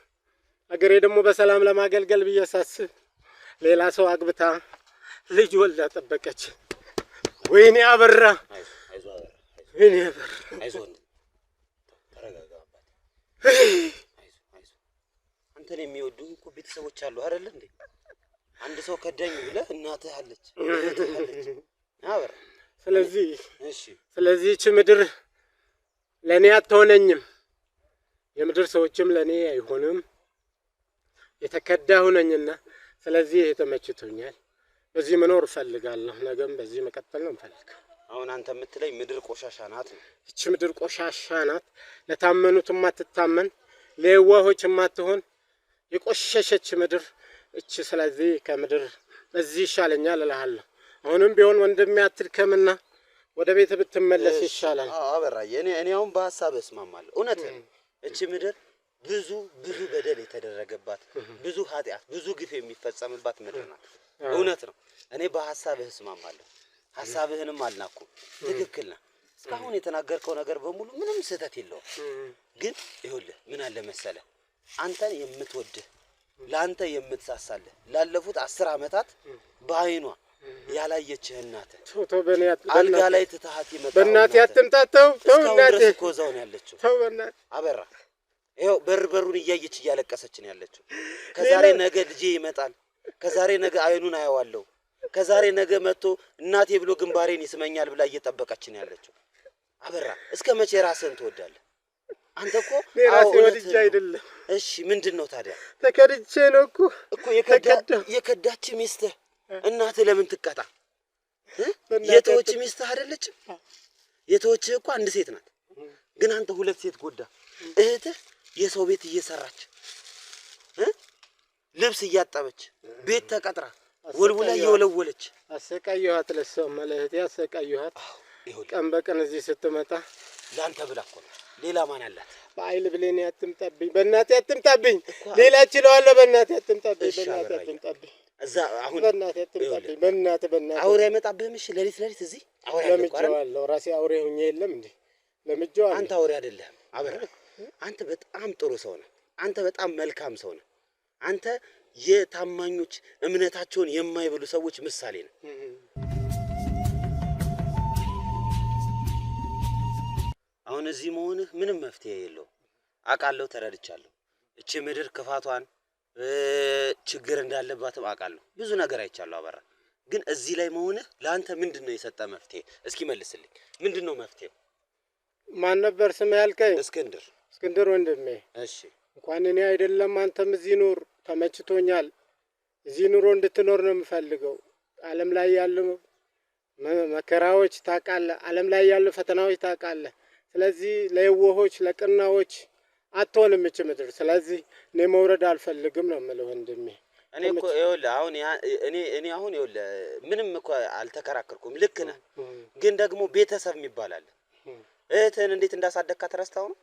ሀገሬ ደግሞ በሰላም ለማገልገል ብዬ ሳስብ ሌላ ሰው አግብታ ልጅ ወልዳ ጠበቀች። ወይኔ አበራ ወይኔ አበራ አይዞህ ተረጋጋ አባቴ አይዞህ አንተን የሚወዱህ እኮ ቤተሰቦች አሉ አይደል እንዴ? አንድ ሰው ከዳኝ ብለህ እናትህ አለች አበራ። ስለዚህ እቺ ምድር ለኔ አትሆነኝም፣ የምድር ሰዎችም ለኔ አይሆንም። የተከዳሁ ነኝና ስለዚህ ተመችቶኛል። በዚህ መኖር እፈልጋለሁ። ነገም በዚህ መቀጠል ነው እፈልጋለሁ። አሁን አንተ የምትለኝ ምድር ቆሻሻ ናት ነው? እቺ ምድር ቆሻሻ ናት፣ ለታመኑት የማትታመን ለየዋሆች የማትሆን የቆሸሸች ምድር እቺ። ስለዚህ ከምድር በዚህ ይሻለኛል እልሃለሁ። አሁንም ቢሆን ወንድሜ አትድከምና ወደ ቤት ብትመለስ ይሻላል። አበራዬ እኔ አሁን በሐሳብ እስማማለሁ። እውነት እቺ ምድር ብዙ በደል የተደረገባት ብዙ ኃጢአት ብዙ ግፍ የሚፈጸምባት ምድር ናት። እውነት ነው። እኔ በሐሳብህ እስማማለሁ። ሐሳብህንም አልናኩም። ትክክል ነህ። እስካሁን የተናገርከው ነገር በሙሉ ምንም ስህተት የለውም። ግን ይኸውልህ ምን አለ መሰለህ፣ አንተን የምትወድህ ለአንተ የምትሳሳልህ ላለፉት 10 ዓመታት በአይኗ ያላየችህ እናትህ አልጋ ላይ ትተሃት የመጣው በእናትህ አትምጣተው እናትህ እኮ እዛው ነው ያለችው። አበራ ይኸው በሩን እያየች እያለቀሰች ነው ያለችው። ከዛሬ ነገ ልጄ ይመጣል፣ ከዛሬ ነገ አይኑን አየዋለሁ፣ ከዛሬ ነገ መጥቶ እናቴ ብሎ ግንባሬን ይስመኛል ብላ እየጠበቀች ነው ያለችው። አበራ እስከ መቼ ራስህን ትወዳለህ? አንተ እኮ ራሴ ወድጄ አይደለም። እሺ ምንድነው ታዲያ? ተከድቼ ነው እኮ የከዳች ሚስትህ እናትህ ለምን ትቀጣ? የተወች ሚስትህ አይደለችም? የተወችህ እኮ አንድ ሴት ናት። ግን አንተ 2 ሴት ጎዳ። እህትህ የሰው ቤት እየሰራች ልብስ እያጠበች ቤት ተቀጥራ ወልውላ እየወለወለች አሰቃየኋት። ለሰው ማለት ያሰቃየኋት ቀን በቀን እዚህ ስትመጣ ላንተ ብላ እኮ ነው። ሌላ ማን አላት? በአይል ብሌን አትምጣብኝ፣ በእናትህ አትምጣብኝ። ሌላ እችለዋለሁ። በእናትህ አትምጣብኝ፣ በእናትህ አትምጣብኝ። እዛ አሁን በእናትህ አትምጣብኝ፣ በእናትህ አውሬ አይመጣብህም? እሺ ሌሊት እዚህ አውሬ ለምጄዋለሁ። ራሴ አውሬ ሆኜ የለም እንዴ? ለምጄዋለሁ። አንተ አውሬ አይደለህም አበራ። አንተ በጣም ጥሩ ሰው ነህ። አንተ በጣም መልካም ሰው ነህ። አንተ የታማኞች እምነታቸውን የማይብሉ ሰዎች ምሳሌ ነህ። አሁን እዚህ መሆንህ ምንም መፍትሄ የለውም። አውቃለሁ፣ ተረድቻለሁ። እቺ ምድር ክፋቷን ችግር እንዳለባትም አውቃለሁ። ብዙ ነገር አይቻለሁ አበራ። ግን እዚህ ላይ መሆንህ ለአንተ ምንድነው የሰጠ መፍትሄ? እስኪ መልስልኝ። ምንድነው መፍትሄው? ማን ነበር ስም ያልከኝ? እስክንድር ወንድሜ። እሺ እንኳን እኔ አይደለም አንተም እዚህ ኑር፣ ተመችቶኛል። እዚህ ኑሮ እንድትኖር ነው የምፈልገው። ዓለም ላይ ያሉ መከራዎች ታውቃለህ፣ ዓለም ላይ ያሉ ፈተናዎች ታውቃለህ። ስለዚህ ለየዋሆች ለቅናዎች አትሆንም እቺ ምድር። ስለዚህ እኔ መውረድ አልፈልግም ነው የምልህ ወንድሜ። እኔ እኮ ይኸውልህ አሁን እኔ አሁን ይኸውልህ ምንም እኮ አልተከራከርኩም። ልክ ነህ። ግን ደግሞ ቤተሰብ የሚባል አለ። እህትህን እንዴት እንዳሳደግካት ረስተኸው ነው?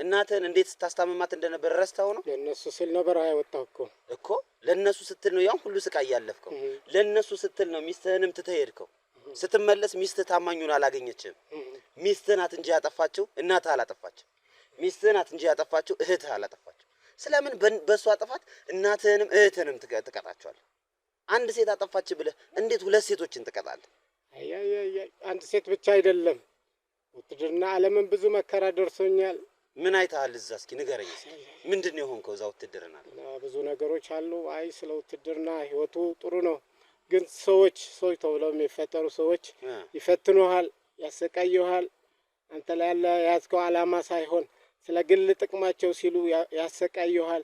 እናትህን እንዴት ስታስታምማት እንደነበር ረስተው ነው? ለነሱ ስል ነበር ያወጣው እኮ ለነሱ ስትል ነው ያን ሁሉ ስቃይ ያለፍከው። ለነሱ ስትል ነው ሚስትህንም ትተህ ሄድከው። ስትመለስ ሚስትህ ታማኙን አላገኘችም። ሚስትህ ናት እንጂ ያጠፋችው እናትህ አላጠፋችም። ሚስትህ ናት እንጂ ያጠፋችው እህትህ አላጠፋችም። ስለምን በሷ ጥፋት እናትህንም እህትህንም ትቀጣቸዋለህ? አንድ ሴት አጠፋች ብለህ እንዴት ሁለት ሴቶችን ትቀጣለህ? አንድ ሴት ብቻ አይደለም። ውትድርና ዓለምን ብዙ መከራ ደርሶኛል። ምን አይተሃል እዛ? እስኪ ንገረኝ። ምንድን ነው የሆንከው እዛ ውትድርና? ብዙ ነገሮች አሉ። አይ ስለ ውትድርና ህይወቱ ጥሩ ነው፣ ግን ሰዎች ተብለው የሚፈጠሩ ሰዎች ይፈትኑሃል፣ ያሰቃዩሃል። አንተ ላይ ያለ ያዝከው ዓላማ ሳይሆን ስለ ግል ጥቅማቸው ሲሉ ያሰቃዩሃል።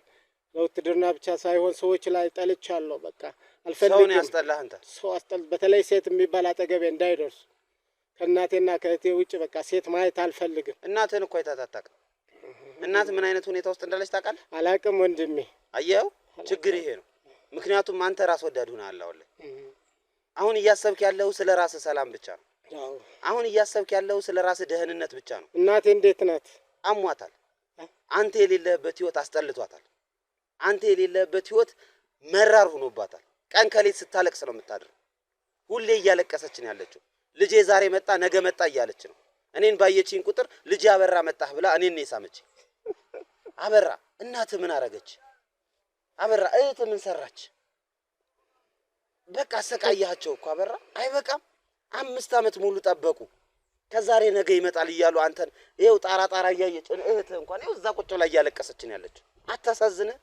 ለውትድርና ብቻ ሳይሆን ሰዎች ላይ ጠልቻለሁ። በቃ አልፈልግም። ሰውን ያስጠላህ አንተ? ሰው በተለይ ሴት የሚባል አጠገቤ እንዳይደርሱ ከእናቴና ከእህቴ ውጭ በቃ ሴት ማየት አልፈልግም። እናትህን እኮ አይተሃት አታውቅም። እናት ምን አይነት ሁኔታ ውስጥ እንዳለች ታውቃለህ? አላውቅም ወንድሜ። አየኸው፣ ችግር ይሄ ነው። ምክንያቱም አንተ ራስ ወዳድ ሆነሃል። አሁን እያሰብክ ያለው ስለ ራስህ ሰላም ብቻ ነው። አሁን እያሰብክ ያለው ስለ ራስህ ደህንነት ብቻ ነው። እናቴ እንዴት ናት? አሟታል። አንተ የሌለህበት ህይወት አስጠልቷታል። አንተ የሌለህበት ህይወት መራር ሆኖባታል። ቀን ከሌት ስታለቅስ ነው የምታድረው። ሁሌ እያለቀሰች ነው ያለችው። ልጄ ዛሬ መጣ ነገ መጣ እያለች ነው። እኔን ባየችኝ ቁጥር ልጄ አበራ መጣህ ብላ እኔን ነው የሳመች። አበራ እናትህ ምን አረገች? አበራ እህትህ ምን ሰራች? በቃ አሰቃያቸው እኮ አበራ። አይበቃም? 5 ዓመት ሙሉ ጠበቁ። ከዛሬ ነገ ይመጣል እያሉ አንተን ይኸው ጣራ እያየች እህትህ እንኳን ይኸው እዛ ቁጭ ብላ እያለቀሰች ነው ያለችው። አታሳዝንህ?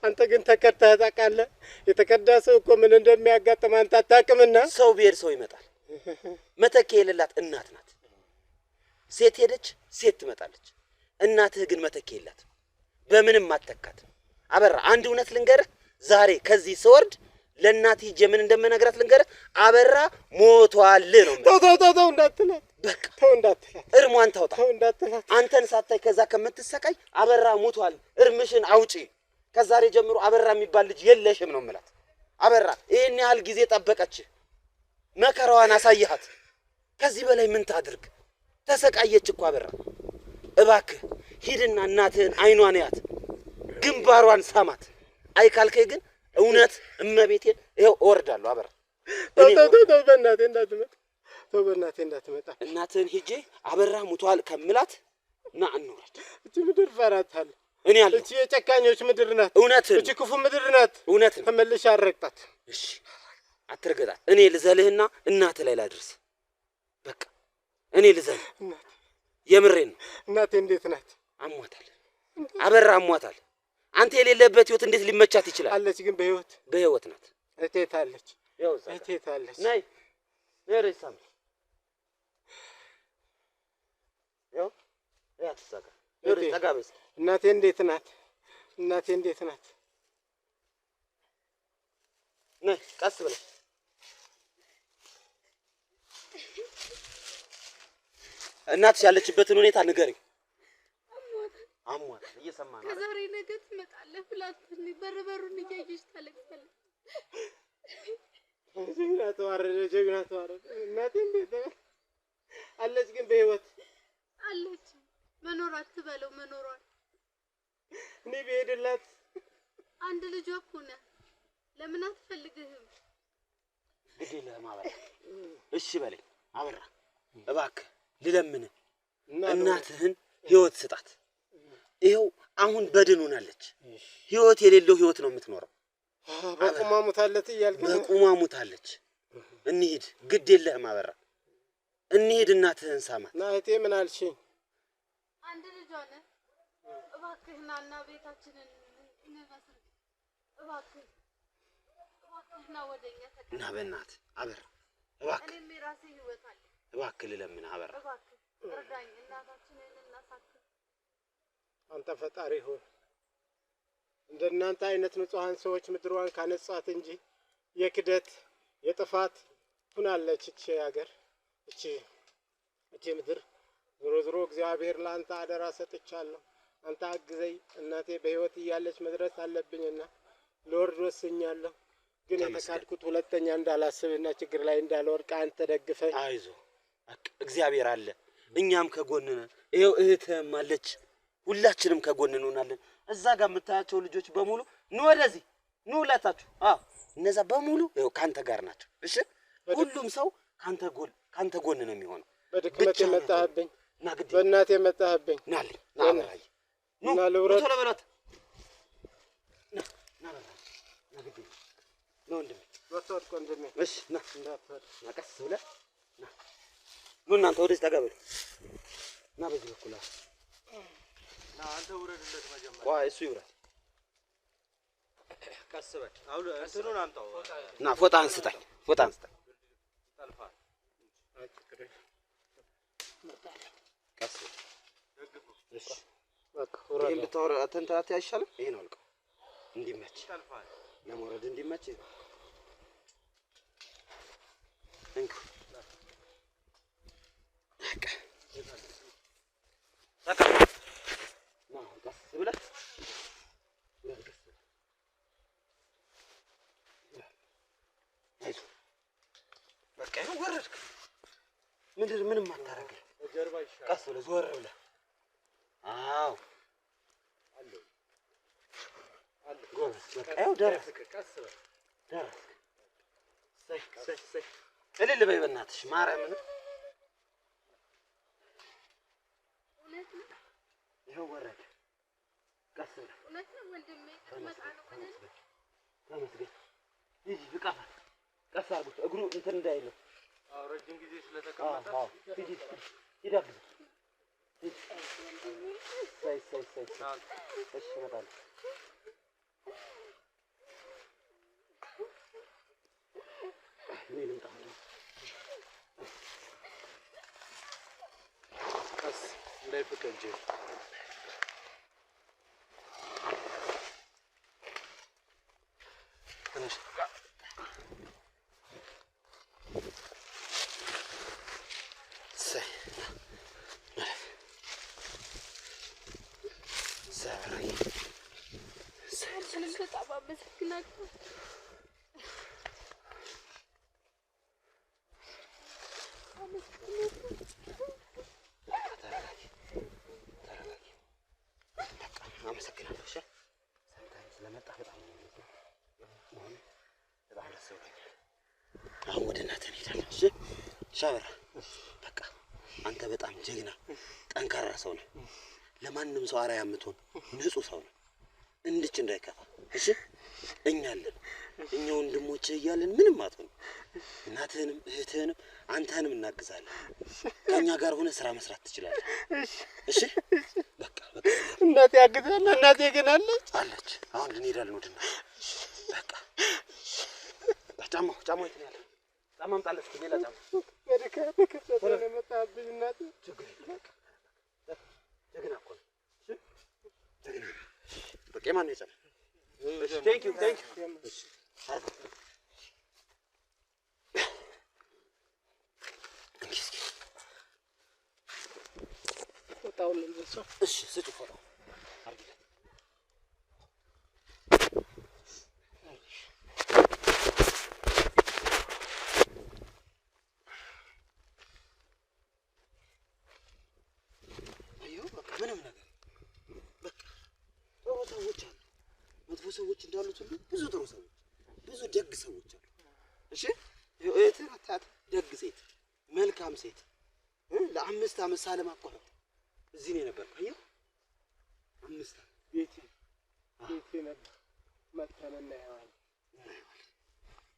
አንተ ግን ተከድተህ ታውቃለህ? የተከዳ ሰው እኮ ምን እንደሚያጋጥም አንተ አታውቅምና። ሰው ቢሄድ ሰው ይመጣል። መተኪያ የሌላት እናት ናት። ሴት ሄደች ሴት ትመጣለች። እናትህ ግን መተኪያ የላትም። በምንም አትተካት። አበራ አንድ እውነት ልንገርህ፣ ዛሬ ከዚህ ስወርድ ለእናትህ ሂጅ ምን እንደምነግራት ልንገርህ። አበራ ሞቷል ነው። ተው እንዳትላት። በቃ ተው እንዳትላት። እርሟን ታውጣ። ተው እንዳትላት። አንተን ሳታይ ከዛ ከምትሰቃይ አበራ ሞቷል እርምሽን አውጪ። ከዛሬ ጀምሮ አበራ የሚባል ልጅ የለሽም ነው የምላት። አበራ ይሄን ያህል ጊዜ ጠበቀች፣ መከራዋን አሳየሃት። ከዚህ በላይ ምን ታድርግ? ተሰቃየች እኮ አበራ። እባክህ ሂድና እናትህን አይኗን ያት፣ ግንባሯን ሳማት። አይካልከኝ ግን እውነት እመቤቴን ይኸው እወርዳለሁ። አበራ ተው በእናትህ እንዳትመጣ። ተው በእናትህ እንዳትመጣ። እናትህን ሂጄ አበራ ሙቷል ከምላት ና እንውረድ። እቺ ምድር ፈራታለሁ እኔ አለ። እቺ የጨካኞች ምድር ናት። እውነትን እቺ ክፉ ምድር ናት። እውነትን ተመልሼ አልረግጣት። እሺ አትርገጣት። እኔ ልዘልህና እናትህ ላይ ላድርስ። በቃ እኔ ልዘልህ። የምሬን ነው። እናቴ እንዴት ናት? አሟታል። አበራ አሟታል። አንተ የሌለበት ህይወት እንዴት ሊመቻት ይችላል? አለች ግን በህይወት ናት። እቴት አለች። እቴት አለች። ነይ ነይሳም ያው ያትሳጋ ተጋበስ። እናቴ እንዴት ናት? እናቴ እንዴት ናት? ነይ ቀስ ብለህ እናትሽ ያለችበትን ሁኔታ ንገሪኝ። አሟታል። እየሰማ ነው። ከዛሬ ነገ ትመጣለህ ብላትኝ በረበሩን እያየሽ ታለቅሳለች። ጀግና ተዋረደ። እናቴ እንዴት አለች ግን በህይወት አለች። መኖር አትበለው መኖሯን። እኔ ብሄድላት አንድ ልጇ እኮ ነህ። ለምን አትፈልግህም? ግዴ ለማበራ እሺ በለኝ አበራ፣ እባክህ ልለምንህ፣ እናትህን ህይወት ስጣት። ይኸው አሁን በድን ሆናለች። ህይወት የሌለው ህይወት ነው የምትኖረው። በቁሟ ሞታለች እያልክ ነው? በቁሟ ሞታለች። እንሂድ፣ ግድ የለህም አበራ፣ እንሂድ። እናትህን ሳማት። ና እህቴ ምን አልሽኝ? አንድ ልጇ ነህ። እባክህ ና ቤታችንን እንመስርት። እባክህ ና ወደኛ ተቀበል። ና በእናትህ አበራ፣ እባክህ። እኔም የራሴ ህይወት አለ። እባክህ ልለምንህ አበራ፣ እባክህ እርዳኝ። እናታችንን እናሳክም። አንተ ፈጣሪ ሆይ እንደናንተ አይነት ንጹሃን ሰዎች ምድሯን ካነጻት እንጂ የክደት የጥፋት ሆናለች እቺ ሀገር፣ እቺ ምድር። ዞሮ እግዚአብሔር ለአንተ አደራ ሰጥቻለሁ። አንተ አግዘኝ። እናቴ በህይወት እያለች መድረስ አለብኝና ልወርድ ወስኛለሁ። ግን የተካድኩት ሁለተኛ እንዳላስብና ችግር ላይ እንዳልወድቅ አንተ ደግፈኝ። አይዞህ፣ እግዚአብሔር አለ። እኛም ከጎን ነን። ይኸው እህትህም አለች። ሁላችንም ከጎን እንሆናለን። እዛ ጋር የምታያቸው ልጆች በሙሉ ኑ ወደዚህ ኑ ሁላታችሁ። አዎ እነዛ በሙሉ ይኸው ካንተ ጋር ናቸው። እሺ ሁሉም ሰው ካንተ ጎን ነው የሚሆነው። በድክመት የመጣህብኝ በእናቴ የመጣህብኝ ናልኝ ናበራይ ኑ ልውረድ ቶሎ በላት ና ግድ ነው ወንድሜ ወጣት ወንድሜ። እሺ ና ቀስ ብለህ ኑ እናንተ ወደዚህ ጠጋ በሉ ና በዚህ በኩል ና አንተ ውረድለት መጀመሪያ። ቆይ እሱ ይውረድ። ቀስ በል አሁን እንትኑን አምጣው ና ፎጣ አንስታኝ ጠልፋል። ቀስ እሺ በቃ ውረድ። ይሄን ብታወራ ተንተራት አይሻልም? ይሄን አልቀው እንዲመች ጠልፋል ለመውረድ እንዲመች እንክ ቀስ ብለህ በቃ ይኸው ወረድክ። ምንም አታረግም። ቀስ ብለህ ዞር ብለህ አዎ ጎበዝ። በቃ ይኸው ደረስክ። እልል በይ በእናትሽ ማርያምን። ይኸው ወረደ። ቀስ ብለህ ተመስገን። ሂጂ እቀፋት። ቀስ አድርጉት እግሩ እንትን እንዳይለው። አዎ ረጅም ጊዜ ስለተቀመጠ ሂድ አግዝ። እሺ እመጣለሁ። እኔ ልምጣ። ቀስ እንዳይፈቀጅ ትንሽ አመሰግናለሁ። እሺ ስለመጣህ በጣም ደስ ብሎኛል። አሁን ወደ እናትህ እንሄዳለን። እሺ ሻወር በቃ አንተ በጣም ጀግና ጠንካራ ሰው ነህ። ለማንም ሰው አርአያ የምትሆን ንጹህ ሰው ነህ። እንድች እንዳይከፋ እሺ። እኛ አለን፣ እኛ ወንድሞችህ እያለን ምንም አትሆን። እናትህንም እህትህንም አንተንም እናግዛለን። ከእኛ ጋር ሆነ ስራ መስራት ትችላለህ። እሺ በቃ እናቴ ያግዛል። እናቴ ግን አለች። አሁን እንሄዳለን ወደ እናትህ። በቃ ጫማው የት ነው ያለው? ጫማ አምጣለት። ሌላ ጫማ በድካም ነው የመጣህብኝ እናቴ። ችግር የለም ጀግና እኮ ነው። ጀግና በቃ የማን ነው የጫማ? ቴንክ ዩ ፎጣውን ልንዘሰው። እሺ ስጭ ፎጣው አርግለት። አየሁ በቃ ምንም ነገር በቃ ጥሩ ሰዎች አሉ። መጥፎ ሰዎች እንዳሉት ሁሉ ብዙ ጥሩ ሰዎች፣ ብዙ ደግ ሰዎች አሉ። እሺ እህትህ አታያት? ደግ ሴት፣ መልካም ሴት ለ5 ዓመት ሳለማቋረጥ እዚህ ነው የነበርኩት። አየሁ 5 ዓመት ቤቴ ነበር። መጥተን እናየዋለን።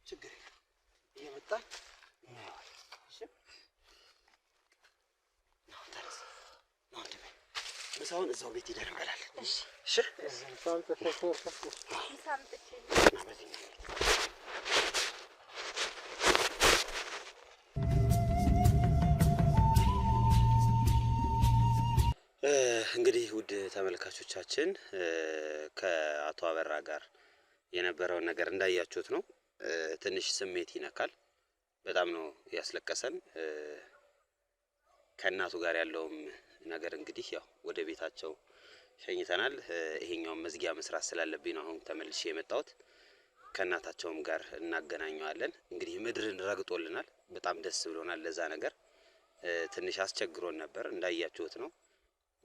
ችግር የለም እየመጣን እናየዋለን። እሺ ነው ተነስ ነው እንዴ? ምሳውን እዛው ቤት ሄደን እንበላለን። እሺ እዛው ተፈሰፈ እንግዲህ ውድ ተመልካቾቻችን ከአቶ አበራ ጋር የነበረውን ነገር እንዳያችሁት ነው። ትንሽ ስሜት ይነካል። በጣም ነው ያስለቀሰን። ከእናቱ ጋር ያለውም ነገር እንግዲህ ያው ወደ ቤታቸው ሸኝተናል። ይሄኛውን መዝጊያ መስራት ስላለብኝ ነው አሁን ተመልሼ የመጣሁት። ከእናታቸውም ጋር እናገናኘዋለን። እንግዲህ ምድርን ረግጦልናል። በጣም ደስ ብሎናል። ለዛ ነገር ትንሽ አስቸግሮን ነበር እንዳያችሁት ነው።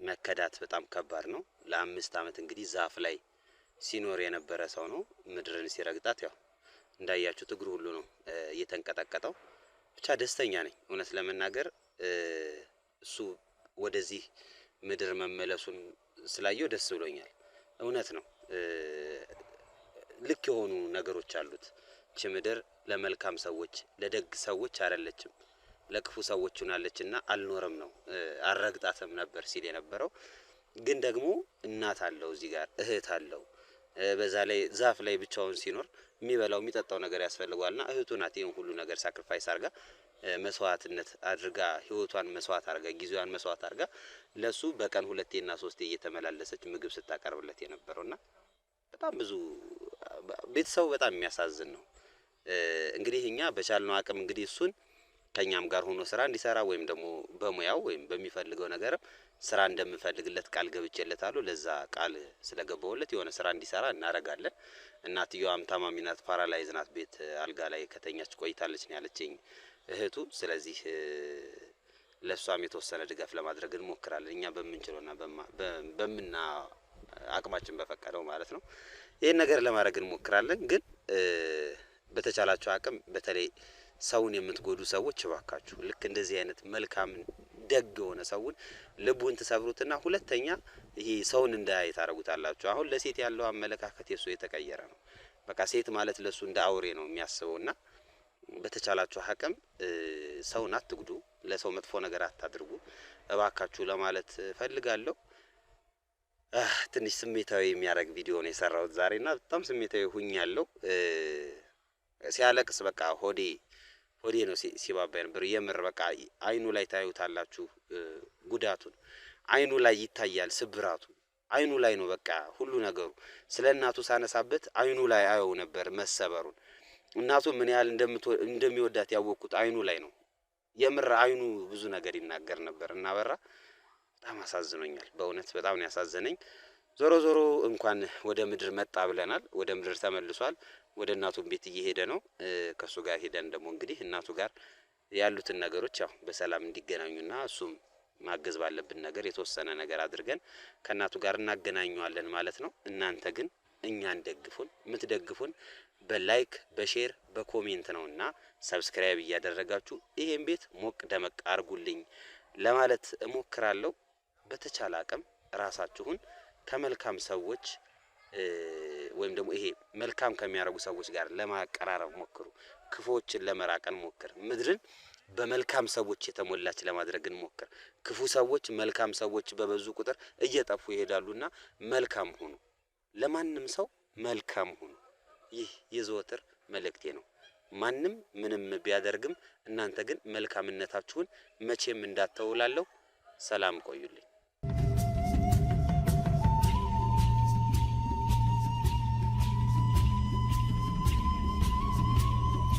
መከዳት በጣም ከባድ ነው። ለ5 ዓመት እንግዲህ ዛፍ ላይ ሲኖር የነበረ ሰው ነው። ምድርን ሲረግጣት ያው እንዳያችሁት እግሩ ሁሉ ነው እየተንቀጠቀጠው። ብቻ ደስተኛ ነኝ እውነት ለመናገር እሱ ወደዚህ ምድር መመለሱን ስላየው ደስ ብሎኛል። እውነት ነው። ልክ የሆኑ ነገሮች አሉት። እቺ ምድር ለመልካም ሰዎች ለደግ ሰዎች አይደለችም፣ ለክፉ ሰዎች ሆናለችና አልኖርም ነው አረግጣትም ነበር ሲል የነበረው። ግን ደግሞ እናት አለው እዚህ ጋር እህት አለው። በዛ ላይ ዛፍ ላይ ብቻውን ሲኖር የሚበላው የሚጠጣው ነገር ያስፈልገዋልና እህቱ ናት ይሄን ሁሉ ነገር ሳክሪፋይስ አድርጋ መስዋዕትነት አድርጋ ህይወቷን መስዋዕት አድርጋ ጊዜዋን መስዋዕት አድርጋ ለሱ በቀን 2 እና 3 እየተመላለሰች ምግብ ስታቀርብለት የነበረውና በጣም ብዙ ቤተሰቡ በጣም የሚያሳዝን ነው። እንግዲህ እኛ በቻልነው አቅም እንግዲህ እሱን ከኛም ጋር ሆኖ ስራ እንዲሰራ ወይም ደግሞ በሙያው ወይም በሚፈልገው ነገር ስራ እንደምፈልግለት ቃል ገብቼለታለሁ። ለዛ ቃል ስለገባውለት የሆነ ስራ እንዲሰራ እናረጋለን። እናትየዋም ታማሚ ናት፣ ፓራላይዝ ናት፣ ቤት አልጋ ላይ ከተኛች ቆይታለች ነው ያለችኝ እህቱ። ስለዚህ ለሷም የተወሰነ ድጋፍ ለማድረግ እንሞክራለን እኛ በምንችለውና በመና አቅማችን በፈቀደው ማለት ነው። ይሄን ነገር ለማድረግ እንሞክራለን። ግን በተቻላችሁ አቅም በተለይ ሰውን የምትጎዱ ሰዎች እባካችሁ ልክ እንደዚህ አይነት መልካም ደግ የሆነ ሰውን ልቡን ተሰብሩትና ሁለተኛ ይሄ ሰውን እንዳያይ ታረጉታላችሁ። አሁን ለሴት ያለው አመለካከት የሱ የተቀየረ ነው። በቃ ሴት ማለት ለሱ እንደ አውሬ ነው የሚያስበውና በተቻላችሁ አቅም ሰውን አትጉዱ፣ ለሰው መጥፎ ነገር አታድርጉ እባካችሁ ለማለት ፈልጋለሁ። ትንሽ ስሜታዊ የሚያደርግ ቪዲዮ ነው የሰራሁት ዛሬና በጣም ስሜታዊ ሁኛለሁ። ሲያለቅስ በቃ ሆዴ ነው ሲባባ ነበር። የምር በቃ አይኑ ላይ ታዩታላችሁ ጉዳቱን፣ አይኑ ላይ ይታያል ስብራቱ፣ አይኑ ላይ ነው በቃ ሁሉ ነገሩ። ስለ እናቱ ሳነሳበት አይኑ ላይ አየው ነበር መሰበሩን። እናቱ ምን ያህል እንደሚወዳት ያወቅኩት አይኑ ላይ ነው። የምር አይኑ ብዙ ነገር ይናገር ነበር እና በራ በጣም አሳዝኖኛል። በእውነት በጣም ነው ያሳዘነኝ። ዞሮ እንኳን ወደ ምድር መጣ ብለናል። ወደ ምድር ተመልሷል። ወደ እናቱ ቤት እየሄደ ነው። ከሱ ጋር ሄደን ደግሞ እንግዲህ እናቱ ጋር ያሉትን ነገሮች ያው በሰላም እንዲገናኙና እሱም ማገዝ ባለብን ነገር የተወሰነ ነገር አድርገን ከእናቱ ጋር እናገናኘዋለን ማለት ነው። እናንተ ግን እኛን ደግፉን። የምትደግፉን በላይክ በሼር በኮሜንት ነውና ሰብስክራይብ እያደረጋችሁ ይሄን ቤት ሞቅ ደመቅ አርጉልኝ ለማለት እሞክራለሁ። በተቻለ አቅም ራሳችሁን ከመልካም ሰዎች ወይም ደግሞ ይሄ መልካም ከሚያረጉ ሰዎች ጋር ለማቀራረብ ሞክሩ። ክፉዎችን ለመራቀን ሞክር። ምድርን በመልካም ሰዎች የተሞላች ለማድረግ እንሞክር። ክፉ ሰዎች መልካም ሰዎች በበዙ ቁጥር እየጠፉ ይሄዳሉና መልካም ሁኑ። ለማንም ሰው መልካም ሁኑ። ይህ የዘወትር መልእክቴ ነው። ማንም ምንም ቢያደርግም እናንተ ግን መልካምነታችሁን መቼም እንዳትተውላለሁ። ሰላም ቆዩልኝ።